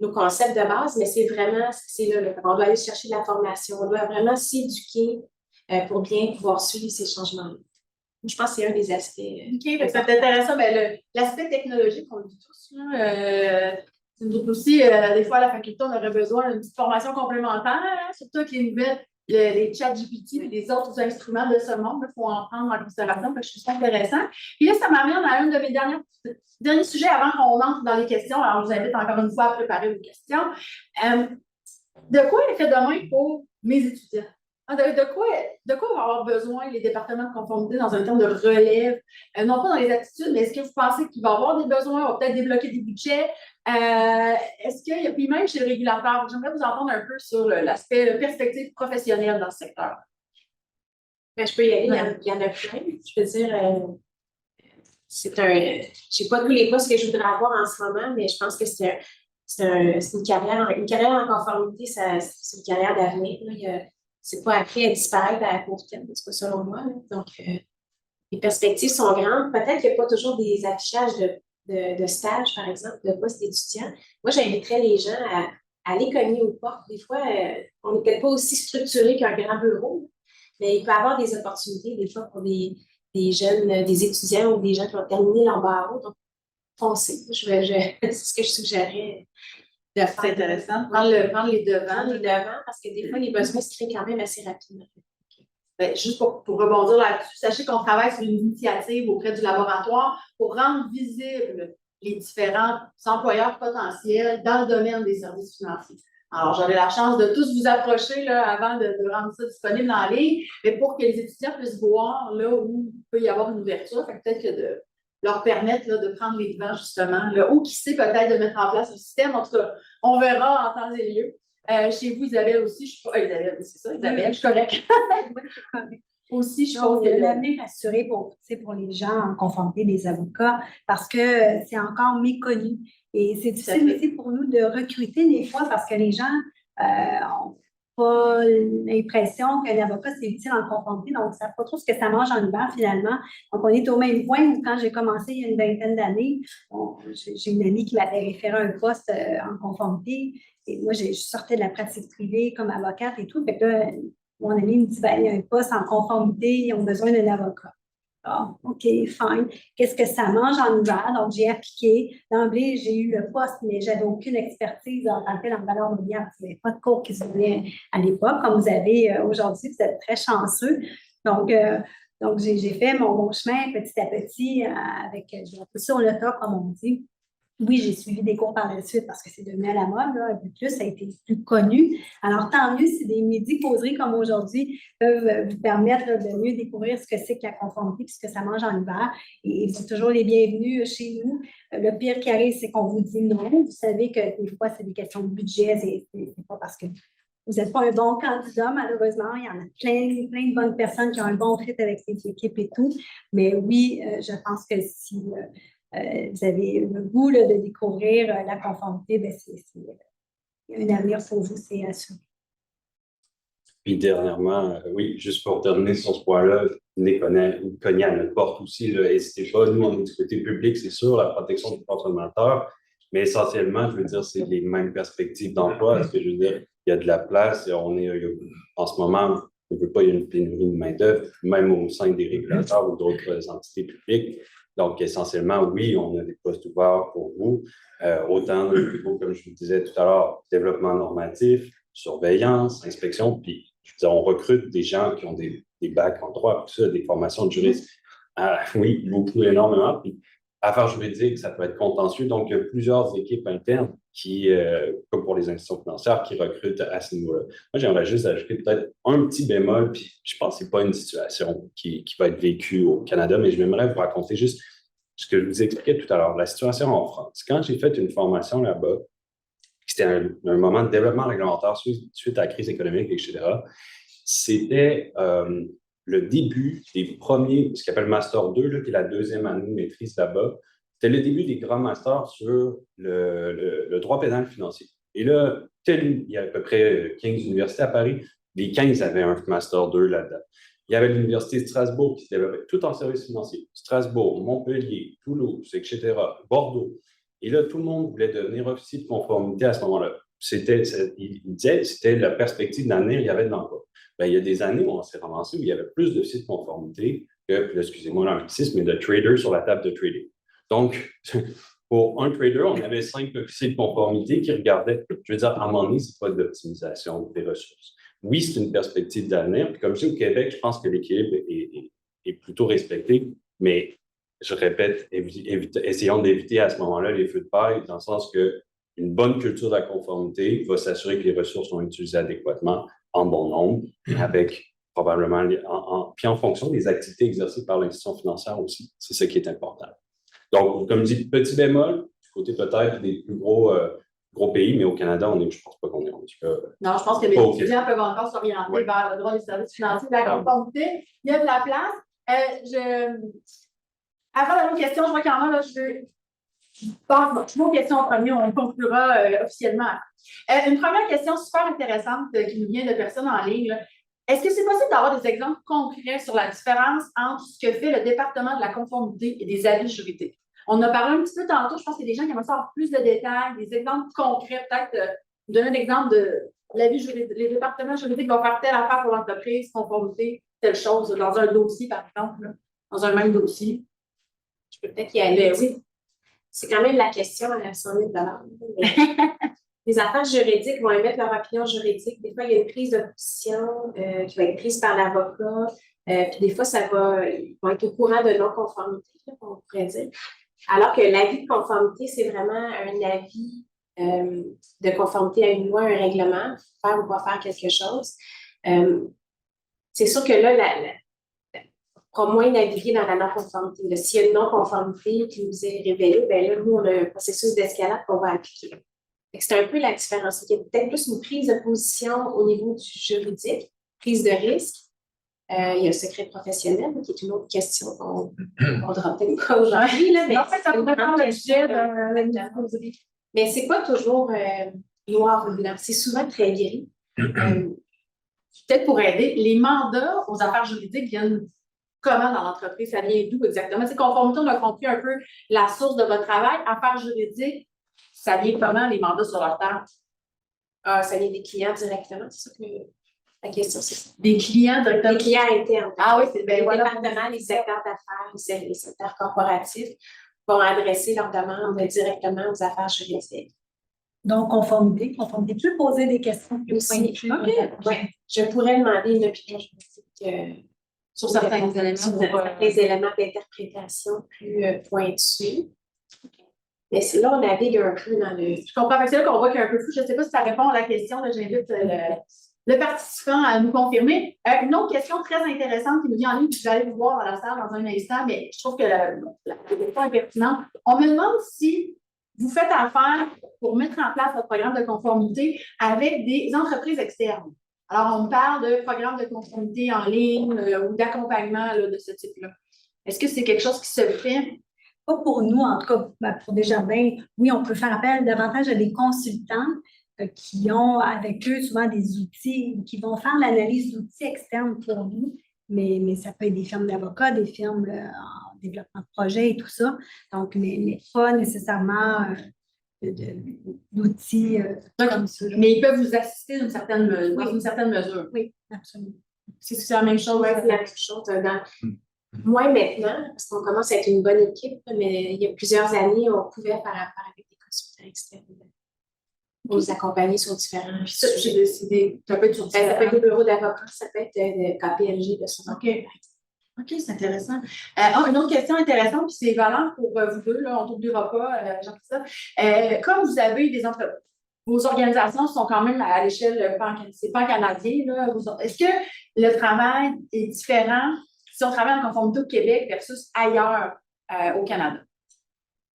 nos concepts de base, mais c'est là, on doit aller chercher de la formation, on doit vraiment s'éduquer pour bien pouvoir suivre ces changements-là. Je pense que c'est un des aspects. OK, c'est intéressant. L'aspect technologique, on le dit tous. Nous autres aussi, des fois, à la faculté, on aurait besoin d'une petite formation complémentaire, surtout avec les nouvelles, les ChatGPT et les autres instruments de ce monde. Il faut en prendre en considération, parce que je trouve ça intéressant. Puis là, ça m'amène à un de mes derniers sujets avant qu'on entre dans les questions. Alors, je vous invite encore une fois à préparer vos questions. De quoi est fait demain pour mes étudiants? De quoi vont avoir besoin les départements de conformité dans un temps de relève? Non pas dans les attitudes, mais est-ce que vous pensez qu'il va y avoir des besoins? On va peut-être débloquer des budgets. Est-ce qu'il y a, puis même chez le régulateur, j'aimerais vous entendre un peu sur l'aspect perspective professionnelle dans ce secteur. Ben, je peux y aller, il y en a plein. Je veux dire, j'ai pas tous les postes que je voudrais avoir en ce moment, mais je pense que c'est une carrière en conformité, c'est une carrière d'avenir. C'est pas appris à disparaître à court terme, c'est pas selon moi. Là. Donc, les perspectives sont grandes. Peut-être qu'il n'y a pas toujours des affichages de stages, par exemple, de postes d'étudiants. Moi, j'inviterais les gens à aller cogner aux portes. Des fois, on n'est peut-être pas aussi structuré qu'un grand bureau, mais il peut y avoir des opportunités, des fois, pour des jeunes, des étudiants ou des gens qui ont terminé leur barreau. Donc, foncez. C'est ce que je suggérerais de faire. C'est intéressant. Prendre les devants. Prendre les devants, parce que des fois, les besoins se créent quand même assez rapidement. Ben, juste pour rebondir là-dessus, sachez qu'on travaille sur une initiative auprès du laboratoire pour rendre visibles les différents employeurs potentiels dans le domaine des services financiers. Alors, j'aurai la chance de tous vous approcher là, avant de rendre ça disponible en ligne, mais pour que les étudiants puissent voir là où il peut y avoir une ouverture, peut-être que de leur permettre là, de prendre les devants, justement, là, ou qui sait peut-être de mettre en place un système. En tout cas, on verra en temps et lieu. Chez vous, Isabelle aussi, je suis pas. Isabelle, c'est ça, Isabelle, je suis correcte. Aussi, je pense que l'avenir assuré pour les gens en conformité des avocats parce que c'est encore méconnu. Et c'est difficile aussi pour nous de recruter des fois parce que les gens n'ont pas l'impression qu'un avocat, c'est utile en conformité. Donc, ça ne savent pas trop ce que ça mange en hiver, finalement. Donc, on est au même point où, quand j'ai commencé il y a une vingtaine d'années, j'ai une amie qui m'avait référé un poste en conformité. Et moi, je sortais de la pratique privée comme avocate et tout. Fait que là, mon ami me dit, ben, il y a un poste en conformité, ils ont besoin d'un avocat. Ah, OK, fine. Qu'est-ce que ça mange en hiver? Donc, j'ai appliqué. D'emblée, j'ai eu le poste, mais je n'avais aucune expertise en tant que tel en valeur mobilière. Il n'y avait pas de cours qui se donnaient à l'époque, comme vous avez aujourd'hui. Vous êtes très chanceux. Donc j'ai fait mon chemin petit à petit avec, j'ai appris sur le tas, comme on dit. Oui, j'ai suivi des cours par la suite parce que c'est devenu à la mode, là, un peu plus, ça a été plus connu. Alors, tant mieux si des midi-causeries comme aujourd'hui peuvent vous permettre là, de mieux découvrir ce que c'est que la conformité et ce que ça mange en hiver. Et vous êtes toujours les bienvenus chez nous. Le pire qui arrive, c'est qu'on vous dit non. Vous savez que des fois, c'est des questions de budget. C'est pas parce que vous n'êtes pas un bon candidat, malheureusement. Il y en a plein de bonnes personnes qui ont un bon fit avec les équipes et tout. Mais oui, je pense que si vous avez le goût là, de découvrir la conformité, ben il y a un avenir pour vous, c'est assuré. Puis dernièrement, oui, juste pour terminer sur ce point-là, venez cogner à notre porte aussi. N'hésitez pas, nous, on est du côté public, c'est sûr, la protection du consommateur, mais essentiellement, je veux dire, c'est les mêmes perspectives d'emploi. Parce que je veux dire, il y a de la place, en ce moment, on ne veut pas, il y a une pénurie de main-d'œuvre, même au sein des régulateurs ou d'autres entités publiques. Donc, essentiellement, oui, on a des postes ouverts pour vous, autant au niveau, comme je vous disais tout à l'heure, développement normatif, surveillance, inspection, puis je veux dire, on recrute des gens qui ont des bacs en droit, tout ça, des formations de juristes. Oui, beaucoup, énormément. Puis, affaires juridiques, ça peut être contentieux. Donc, il y a plusieurs équipes internes qui, comme pour les institutions financières, qui recrutent à ce niveau-là. Moi, j'aimerais juste ajouter peut-être un petit bémol, puis je pense que ce n'est pas une situation qui va être vécue au Canada, mais je m'aimerais vous raconter juste ce que je vous expliquais tout à l'heure, la situation en France. Quand j'ai fait une formation là-bas, c'était un moment de développement réglementaire suite à la crise économique, etc. C'était le début des premiers, ce qu'on appelle Master 2, là, qui est la deuxième année de maîtrise là-bas. C'était le début des grands masters sur le droit pénal financier. Et là, il y a à peu près 15 universités à Paris. Les 15 avaient un Master 2 là-dedans. Il y avait l'Université de Strasbourg qui se développait tout en services financiers. Strasbourg, Montpellier, Toulouse, etc., Bordeaux. Et là, tout le monde voulait devenir officier de conformité à ce moment-là. Il disait que c'était la perspective d'avenir, il y avait de l'emploi. Bien, il y a des années où on s'est ramassé où il y avait plus d'officiers de conformité que, excusez-moi l'anglicisme, mais de traders sur la table de trading. Donc, pour un trader, on avait 5 officiers de conformité qui regardaient. Je veux dire, à un moment donné, ce n'est pas de l'optimisation des ressources. Oui, c'est une perspective d'avenir. Puis comme je dis, au Québec, je pense que l'équilibre est plutôt respecté, mais je répète, essayons d'éviter à ce moment-là les feux de paille, dans le sens qu'une bonne culture de la conformité va s'assurer que les ressources sont utilisées adéquatement en bon nombre, avec probablement, puis en fonction des activités exercées par l'institution financière aussi. C'est ça qui est important. Donc, comme je dis, petit bémol, du côté peut-être des plus gros pays, mais au Canada, je pense pas qu'on est en tout cas. Non, je pense que les étudiants peuvent encore s'orienter vers le droit des services financiers, de la conformité. Il y a de la place. Avant la question, je vois quand même, là, je vais aux questions en premier, on conclura officiellement. Une première question super intéressante qui nous vient de personnes en ligne. Là. Est-ce que c'est possible d'avoir des exemples concrets sur la différence entre ce que fait le département de la conformité et des avis juridiques? On a parlé un petit peu tantôt, je pense qu'il y a des gens qui aimeraient savoir plus de détails, des exemples concrets, peut-être donner un exemple de l'avis juridique. Les départements juridiques vont faire telle affaire pour l'entreprise, conformité, telle chose, dans un dossier, par exemple, là, dans un même dossier. Je peux peut-être y aller. Oui. C'est quand même la question à 100 000 mais les affaires juridiques vont émettre leur opinion juridique. Des fois, il y a une prise de position qui va être prise par l'avocat. Puis des fois, ils vont être au courant de non-conformité, on pourrait dire. Alors que l'avis de conformité, c'est vraiment un avis de conformité à une loi, un règlement, faire ou pas faire quelque chose. C'est sûr que là, on pourra moins naviguer dans la non-conformité. S'il y a une non-conformité qui nous est révélée, bien là, nous, on a un processus d'escalade qu'on va appliquer. C'est un peu la différence. Il y a peut-être plus une prise de position au niveau du juridique, prise de risque. Il y a le secret professionnel, qui est une autre question qu'on ne voudra peut-être pas aujourd'hui. Mais en fait, ça pourrait prendre le sujet de... Mais ce n'est pas toujours noir ou blanc. C'est souvent très gris. Peut-être pour aider, les mandats aux affaires juridiques viennent comment dans l'entreprise? Ça vient d'où exactement? C'est conformité, on a compris un peu la source de votre travail. Affaires juridiques, ça vient comment les mandats sur leur table? Ça vient des clients directement, c'est ça que la question, c'est ça. Des clients directement? Des clients internes. Ah oui, c'est bien. Les départements, les secteurs d'affaires, les secteurs corporatifs vont adresser leurs demandes directement aux affaires juridiques. Donc, conformité. Tu peux poser des questions plus pointues. Ouais. Je pourrais demander une opinion juridique sur certains éléments d'interprétation plus pointus. Mais c'est là, on navigue un peu dans le... Je comprends, c'est là qu'on voit qu'il y a un peu flou. Je ne sais pas si ça répond à la question. J'invite le participant à nous confirmer. Une autre question très intéressante qui nous vient en ligne, puis vous allez vous voir dans la salle dans un instant, mais je trouve que la question est pertinente. On me demande si vous faites affaire pour mettre en place votre programme de conformité avec des entreprises externes. Alors, on parle de programmes de conformité en ligne ou d'accompagnement de ce type-là. Est-ce que c'est quelque chose qui se fait? Pas pour nous, en tout cas, pour Desjardins. Oui, on peut faire appel davantage à des consultants qui ont avec eux souvent des outils, qui vont faire l'analyse d'outils externes pour nous, mais ça peut être des firmes d'avocats, des firmes en développement de projet et tout ça. Donc, mais pas nécessairement d'outils comme ça. Mais ils peuvent vous assister dans une certaine mesure. Oui, absolument. C'est la même chose. Oui, c'est la même chose. Moi, maintenant, parce qu'on commence à être une bonne équipe, mais il y a plusieurs années, on pouvait faire affaire avec des consultants externes. Pour nous accompagner sur différents. Puis ça, j'ai décidé. Ça peut être sur ça peut être des bureaux d'avocats, ça peut être de KPMG de son OK, c'est intéressant. Une autre question intéressante, puis c'est valable pour vous deux, là, on ne t'oubliera pas, Jean-Christophe. Comme vous avez des entreprises, vos organisations sont quand même à l'échelle pan-canadien. Est-ce que le travail est différent si on travaille en conformité au Québec versus ailleurs au Canada?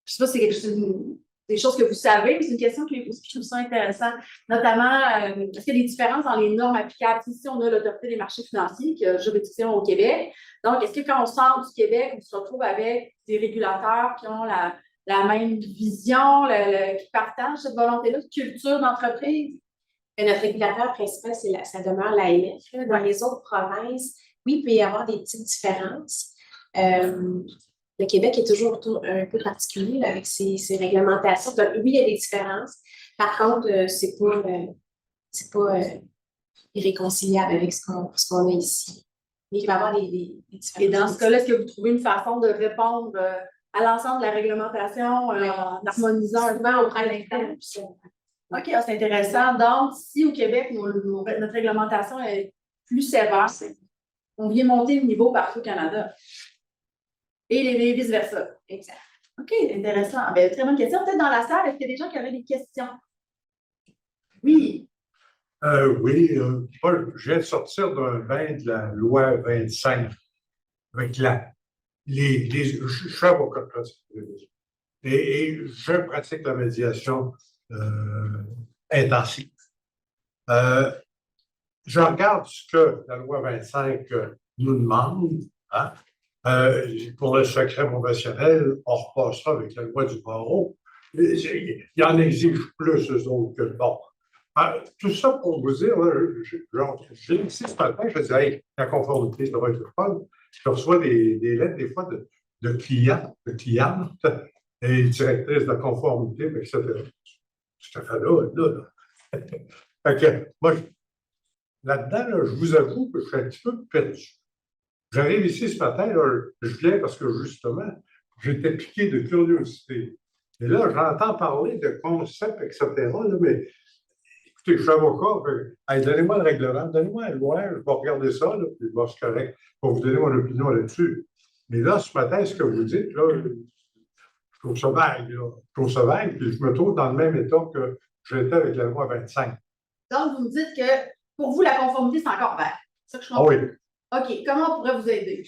Je ne sais pas si c'est quelque chose, des choses que vous savez, mais c'est une question que je trouve ça intéressant. Notamment, est-ce qu'il y a des différences dans les normes applicables? Ici, on a l'Autorité des marchés financiers qui a juridiction au Québec. Donc, est-ce que quand on sort du Québec, on se retrouve avec des régulateurs qui ont la même vision, qui partagent cette volonté-là de culture d'entreprise? Notre régulateur principal, ça demeure l'AMF. Dans les autres provinces, oui, il peut y avoir des petites différences. Le Québec est toujours un peu particulier là, avec ses réglementations. Donc, oui, il y a des différences. Par contre, c'est pas irréconciliable avec ce qu'on a ici. Mais il va y avoir des différences. Et dans ce cas-là, est-ce que vous trouvez une façon de répondre à l'ensemble de la réglementation en harmonisant un peu auprès de l'interne? OK, c'est intéressant. Donc, si au Québec, notre réglementation est plus sévère, on vient monter le niveau partout au Canada. Et vice-versa. Exact. OK, intéressant. Très bonne question. Peut-être dans la salle, est-ce qu'il y a des gens qui avaient des questions? Oui. Oui, moi, je viens de sortir d'un bain de la loi 25 avec je suis avocat de pratique et je pratique la médiation intensive. Je regarde ce que la loi 25 nous demande. Hein? Pour le secret professionnel, on repassera avec la loi du barreau. Il en exige plus, eux autres, que bon. Tout ça pour vous dire, j'ai ici ce matin, je disais, hey, la conformité, ça va être le fun. Je reçois des lettres, des fois, de clients, de clientes et directrices de la conformité, etc. Tout à fait là. Fait que, moi, là-dedans, là, je vous avoue que je suis un petit peu perdu. J'arrive ici ce matin, là, je viens parce que justement, j'étais piqué de curiosité. Et là, j'entends parler de concepts, etc. Là, mais écoutez, je suis avocat, hey, donnez-moi le règlement, donnez-moi la loi, je vais regarder ça, là, puis c'est correct, pour vous donner mon opinion là-dessus. Mais là, ce matin, ce que vous dites, là, je trouve ça vague, là. Je trouve ça vague, puis je me trouve dans le même état que j'étais avec la loi 25. Donc, vous me dites que pour vous, la conformité, c'est encore vague. C'est ça que je Ah comprends. oui, OK. Comment on pourrait vous aider?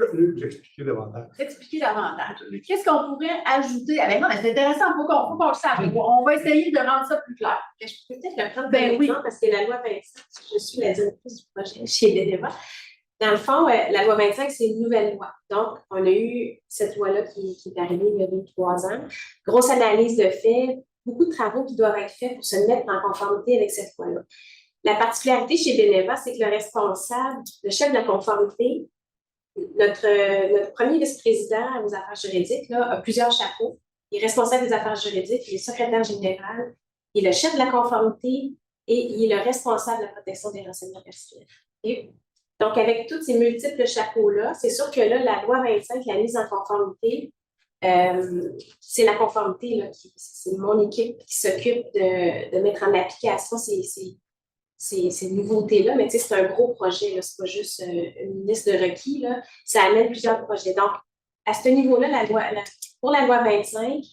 je peux vous expliquer davantage. Expliquer davantage. Qu'est-ce qu'on pourrait ajouter avec moi? C'est intéressant, il faut qu'on le sache. On va essayer de rendre ça plus clair. Je peux peut-être le prendre Ben oui. parce que la loi 25, je suis la directrice du projet chez Beneva. Dans le fond, la loi 25, c'est une nouvelle loi. Donc, on a eu cette loi-là qui est arrivée il y a 2-3 ans. Grosse analyse de fait, beaucoup de travaux qui doivent être faits pour se mettre en conformité avec cette loi-là. La particularité chez Beneva, c'est que le responsable, le chef de la conformité, notre premier vice-président aux affaires juridiques là, a plusieurs chapeaux. Il est responsable des affaires juridiques, il est secrétaire général, il est le chef de la conformité et il est le responsable de la protection des renseignements personnels. Et donc, avec tous ces multiples chapeaux-là, c'est sûr que là, la loi 25, la mise en conformité, c'est la conformité, là, c'est mon équipe qui s'occupe de mettre en application ces nouveautés-là, mais tu sais, c'est un gros projet, c'est pas juste une liste de requis, là, ça amène plusieurs projets. Donc, à ce niveau-là, pour la loi 25,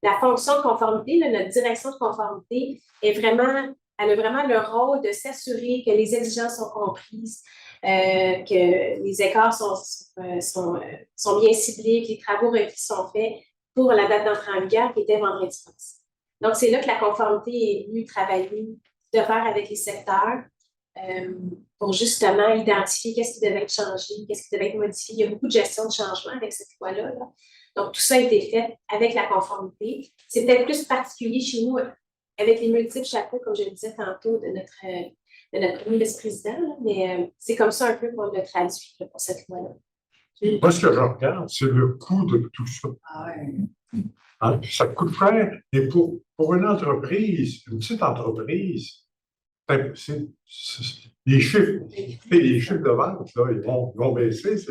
la fonction de conformité, là, notre direction de conformité elle a vraiment le rôle de s'assurer que les exigences sont comprises, que les écarts sont bien ciblés, que les travaux requis sont faits pour la date d'entrée en vigueur qui était vendredi passé. Donc, c'est là que la conformité est venue travailler de faire avec les secteurs pour justement identifier qu'est-ce qui devait être changé, qu'est-ce qui devait être modifié. Il y a beaucoup de gestion de changement avec cette loi-là. Là. Donc, tout ça a été fait avec la conformité. C'est peut-être plus particulier chez nous avec les multiples chapeaux, comme je le disais tantôt, de notre premier vice-président, mais c'est comme ça un peu qu'on le traduit là, pour cette loi-là. Moi, ce que je regarde, c'est le coût de tout ça. Ah ouais. Hein? Ça coûte cher. Et pour une entreprise, une petite entreprise, les chiffres de vente, là, ils vont baisser.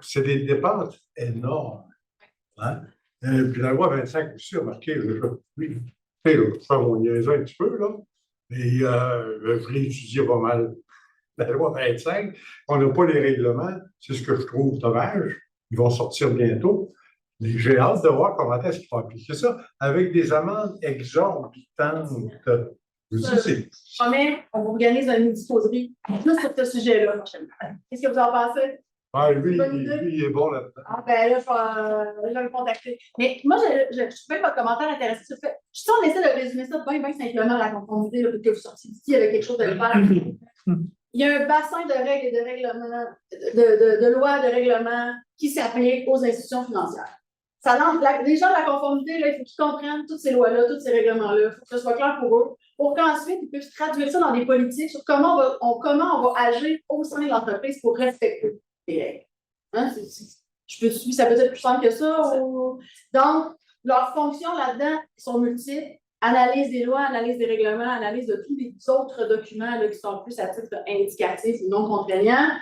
C'est des dépenses énormes. Hein? Puis la loi 25 aussi a marqué, je fais mon niaiseux un petit peu, là, et je l'ai étudié pas mal. La loi 25, on n'a pas les règlements, c'est ce que je trouve dommage. Ils vont sortir bientôt. Mais j'ai hâte de voir comment est-ce qu'ils vont appliquer ça avec des amendes exorbitantes. Je vous dis, c'est. Promets, on organise un midi-causerie juste sur ce sujet-là prochainement. Qu'est-ce que vous en pensez? Ah, lui, il est bon là-dedans. Ah, ben là, je vais le contacter. Mais moi, je trouvais votre commentaire intéressant sur le fait. Si on essaie de résumer ça bien simplement, la conformité, là, que vous sortiez d'ici avec quelque chose de faire. Il y a un bassin de règles et de règlements, de lois, de règlements qui s'appliquent aux institutions financières. Les gens de la conformité, là, il faut qu'ils comprennent toutes ces lois-là, tous ces règlements-là. Il faut que ce soit clair pour eux, pour qu'ensuite, ils puissent traduire ça dans des politiques sur comment on va agir au sein de l'entreprise pour respecter les règles. Hein? Ça peut être plus simple que ça. Donc, leurs fonctions là-dedans sont multiples. Analyse des lois, analyse des règlements, analyse de tous les autres documents là, qui sont plus à titre indicatif ou non contraignant.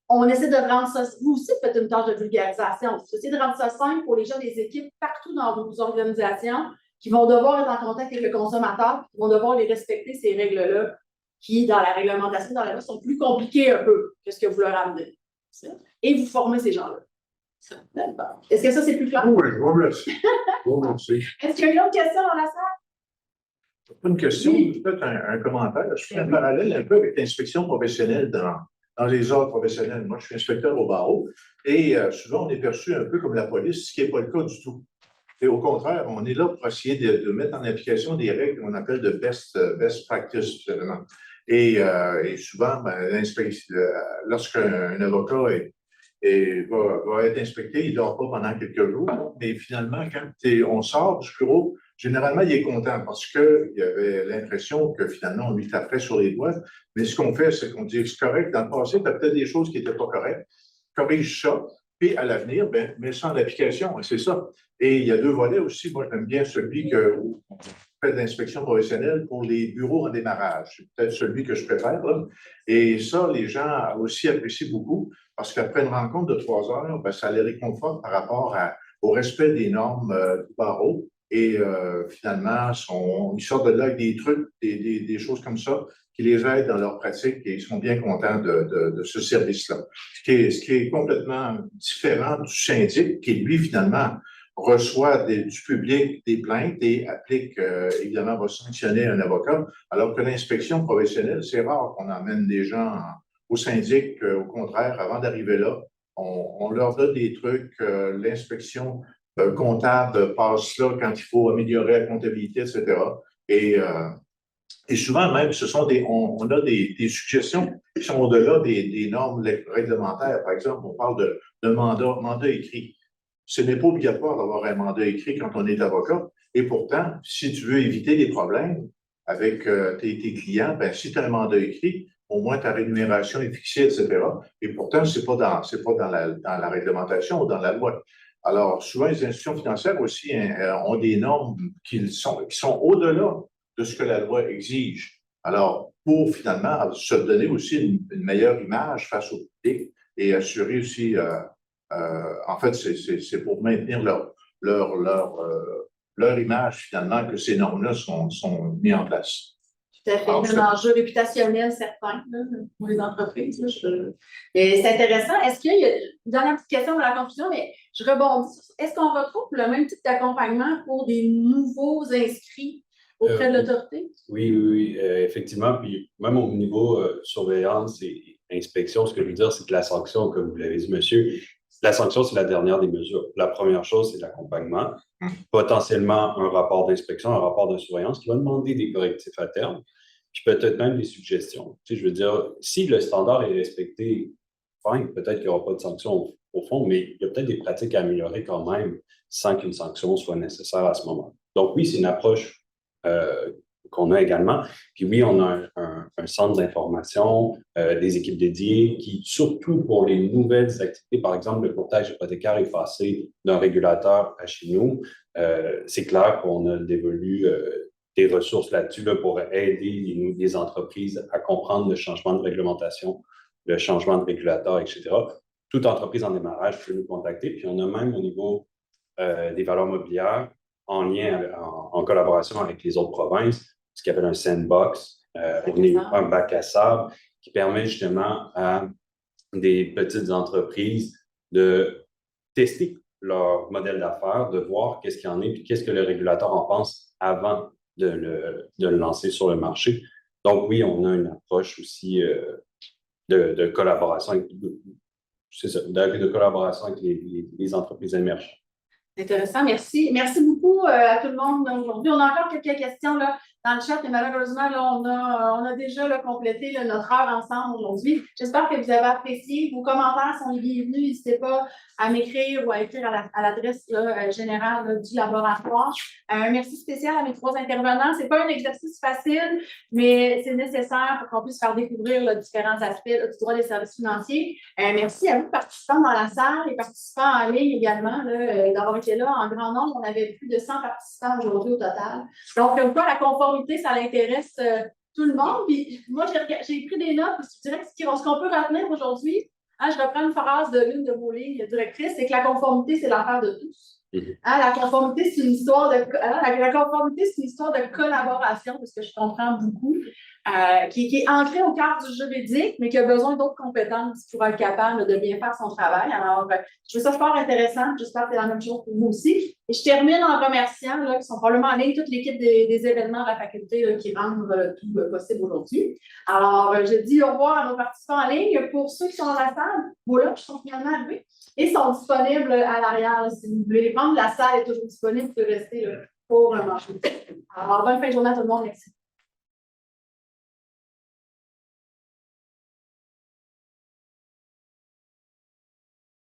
On essaie de rendre ça. Vous aussi, faites une tâche de vulgarisation. Vous essayez de rendre ça simple pour les gens des équipes partout dans vos organisations qui vont devoir être en contact avec le consommateur, qui vont devoir les respecter, ces règles-là, qui, dans la réglementation, dans la loi, sont plus compliquées un peu que ce que vous leur amenez. Et vous formez ces gens-là. Est-ce que ça, c'est plus clair? Oui, je vous remercie. Est-ce qu'il y a une autre question dans la salle? Pas une question, Oui. peut-être un commentaire. Je fais un parallèle un peu avec l'inspection professionnelle dans les ordres professionnels. Moi, je suis inspecteur au barreau et souvent, on est perçu un peu comme la police, ce qui n'est pas le cas du tout. Et au contraire, on est là pour essayer de mettre en application des règles qu'on appelle de best practice, finalement. Et souvent, lorsqu'un avocat va être inspecté, il ne dort pas pendant quelques jours, mais finalement, quand on sort du bureau, généralement, il est content parce qu'il avait l'impression que finalement, on lui taperait sur les doigts. Mais ce qu'on fait, c'est qu'on dit, c'est correct, dans le passé, tu as peut-être des choses qui n'étaient pas correctes, corrige ça, puis à l'avenir, ben, mets ça en application, et c'est ça. Et il y a deux volets aussi. Moi, j'aime bien celui que on fait de l'inspection professionnelle pour les bureaux en démarrage. C'est peut-être celui que je préfère, là. Et ça, les gens aussi apprécient beaucoup parce qu'après une rencontre de 3 heures, ben, ça les réconforte par rapport au respect des normes du barreau. Et finalement, ils sortent de là avec des trucs, des choses comme ça qui les aident dans leur pratique et ils sont bien contents de ce service-là. Ce qui est complètement différent du syndic qui, lui, finalement, reçoit du public des plaintes et applique, évidemment, va sanctionner un avocat, alors que l'inspection professionnelle, c'est rare qu'on emmène des gens au syndic. Au contraire, avant d'arriver là, on leur donne des trucs, l'inspection comptable passe là quand il faut améliorer la comptabilité, etc. Et souvent même, on a des suggestions qui sont au-delà des normes réglementaires. Par exemple, on parle de mandat écrit. Ce n'est pas obligatoire d'avoir un mandat écrit quand on est avocat. Et pourtant, si tu veux éviter les problèmes avec tes clients, ben, si tu as un mandat écrit, au moins ta rémunération est fixée, etc. Et pourtant, c'est pas dans la réglementation ou dans la loi. Alors, souvent, les institutions financières aussi ont des normes qui sont au-delà de ce que la loi exige. Alors, pour finalement se donner aussi une meilleure image face au public et assurer aussi, en fait, c'est pour maintenir leur image finalement que ces normes-là sont mises en place. Tout à fait. Un enjeu réputationnel certain là, pour les entreprises. Et c'est intéressant. Est-ce qu'il y a une dernière petite question de la confusion, mais je rebondis sur ça. Est-ce qu'on retrouve le même type d'accompagnement pour des nouveaux inscrits auprès de l'autorité? Oui, effectivement. Puis même au niveau surveillance et inspection, ce que je veux dire, c'est que la sanction, comme vous l'avez dit, monsieur, la sanction, c'est la dernière des mesures. La première chose, c'est l'accompagnement. Potentiellement un rapport d'inspection, un rapport de surveillance qui va demander des correctifs à terme, puis peut-être même des suggestions. Tu sais, je veux dire, si le standard est respecté, fine, peut-être qu'il n'y aura pas de sanction au fond, mais il y a peut-être des pratiques à améliorer quand même sans qu'une sanction soit nécessaire à ce moment. Donc oui, c'est une approche qu'on a également. Puis oui, on a un centre d'information, des équipes dédiées qui, surtout pour les nouvelles activités, par exemple, le courtage hypothécaire est passé d'un régulateur à chez nous. C'est clair qu'on a dévolu des ressources là-dessus là, pour aider les entreprises à comprendre le changement de réglementation, le changement de régulateur, etc. Toute entreprise en démarrage peut nous contacter. Puis on a même au niveau des valeurs mobilières, en lien, en collaboration avec les autres provinces, ce qu'on appelle un sandbox, un bac à sable, qui permet justement à des petites entreprises de tester leur modèle d'affaires, de voir qu'est-ce qu'il y en est, puis qu'est-ce que le régulateur en pense avant de le lancer sur le marché. Donc oui, on a une approche aussi de collaboration avec, de collaboration avec les entreprises émergentes. Intéressant, merci. Merci beaucoup à tout le monde aujourd'hui. On a encore quelques questions là, dans le chat et malheureusement, là, on a déjà là, complété là, notre heure ensemble aujourd'hui. J'espère que vous avez apprécié. Vos commentaires sont les bienvenus. N'hésitez pas à m'écrire ou à écrire à l'adresse générale là, du laboratoire. Un merci spécial à mes 3 intervenants. Ce n'est pas un exercice facile, mais c'est nécessaire pour qu'on puisse faire découvrir là, différents aspects là, du droit des services financiers. Merci à vous, participants dans la salle et participants en ligne également, d'avoir été là en grand nombre. On avait plus de 100 participants aujourd'hui au total. Donc, comme quoi, la conformité, ça l'intéresse tout le monde. Puis moi, j'ai pris des notes. Je dirais que ce qu'on peut retenir aujourd'hui, je reprends une phrase de l'une de vos lignes directrices, c'est que la conformité, c'est l'affaire de tous. La conformité, c'est une histoire de collaboration, parce que je comprends beaucoup. qui est ancré au cœur du juridique, mais qui a besoin d'autres compétences pour être capable de bien faire son travail. Alors, je trouve ça fort intéressant. J'espère que c'est la même chose pour vous aussi. Et je termine en remerciant, là, qui sont probablement en ligne, toute l'équipe des événements de la faculté là, qui rendent tout possible aujourd'hui. Alors, je dis au revoir à nos participants en ligne. Pour ceux qui sont dans la salle, voilà, qui sont finalement arrivés et sont disponibles à l'arrière. Là, si vous voulez les prendre, la salle est toujours disponible. Vous pouvez rester là, pour manger. Alors, bonne fin de journée à tout le monde. Merci.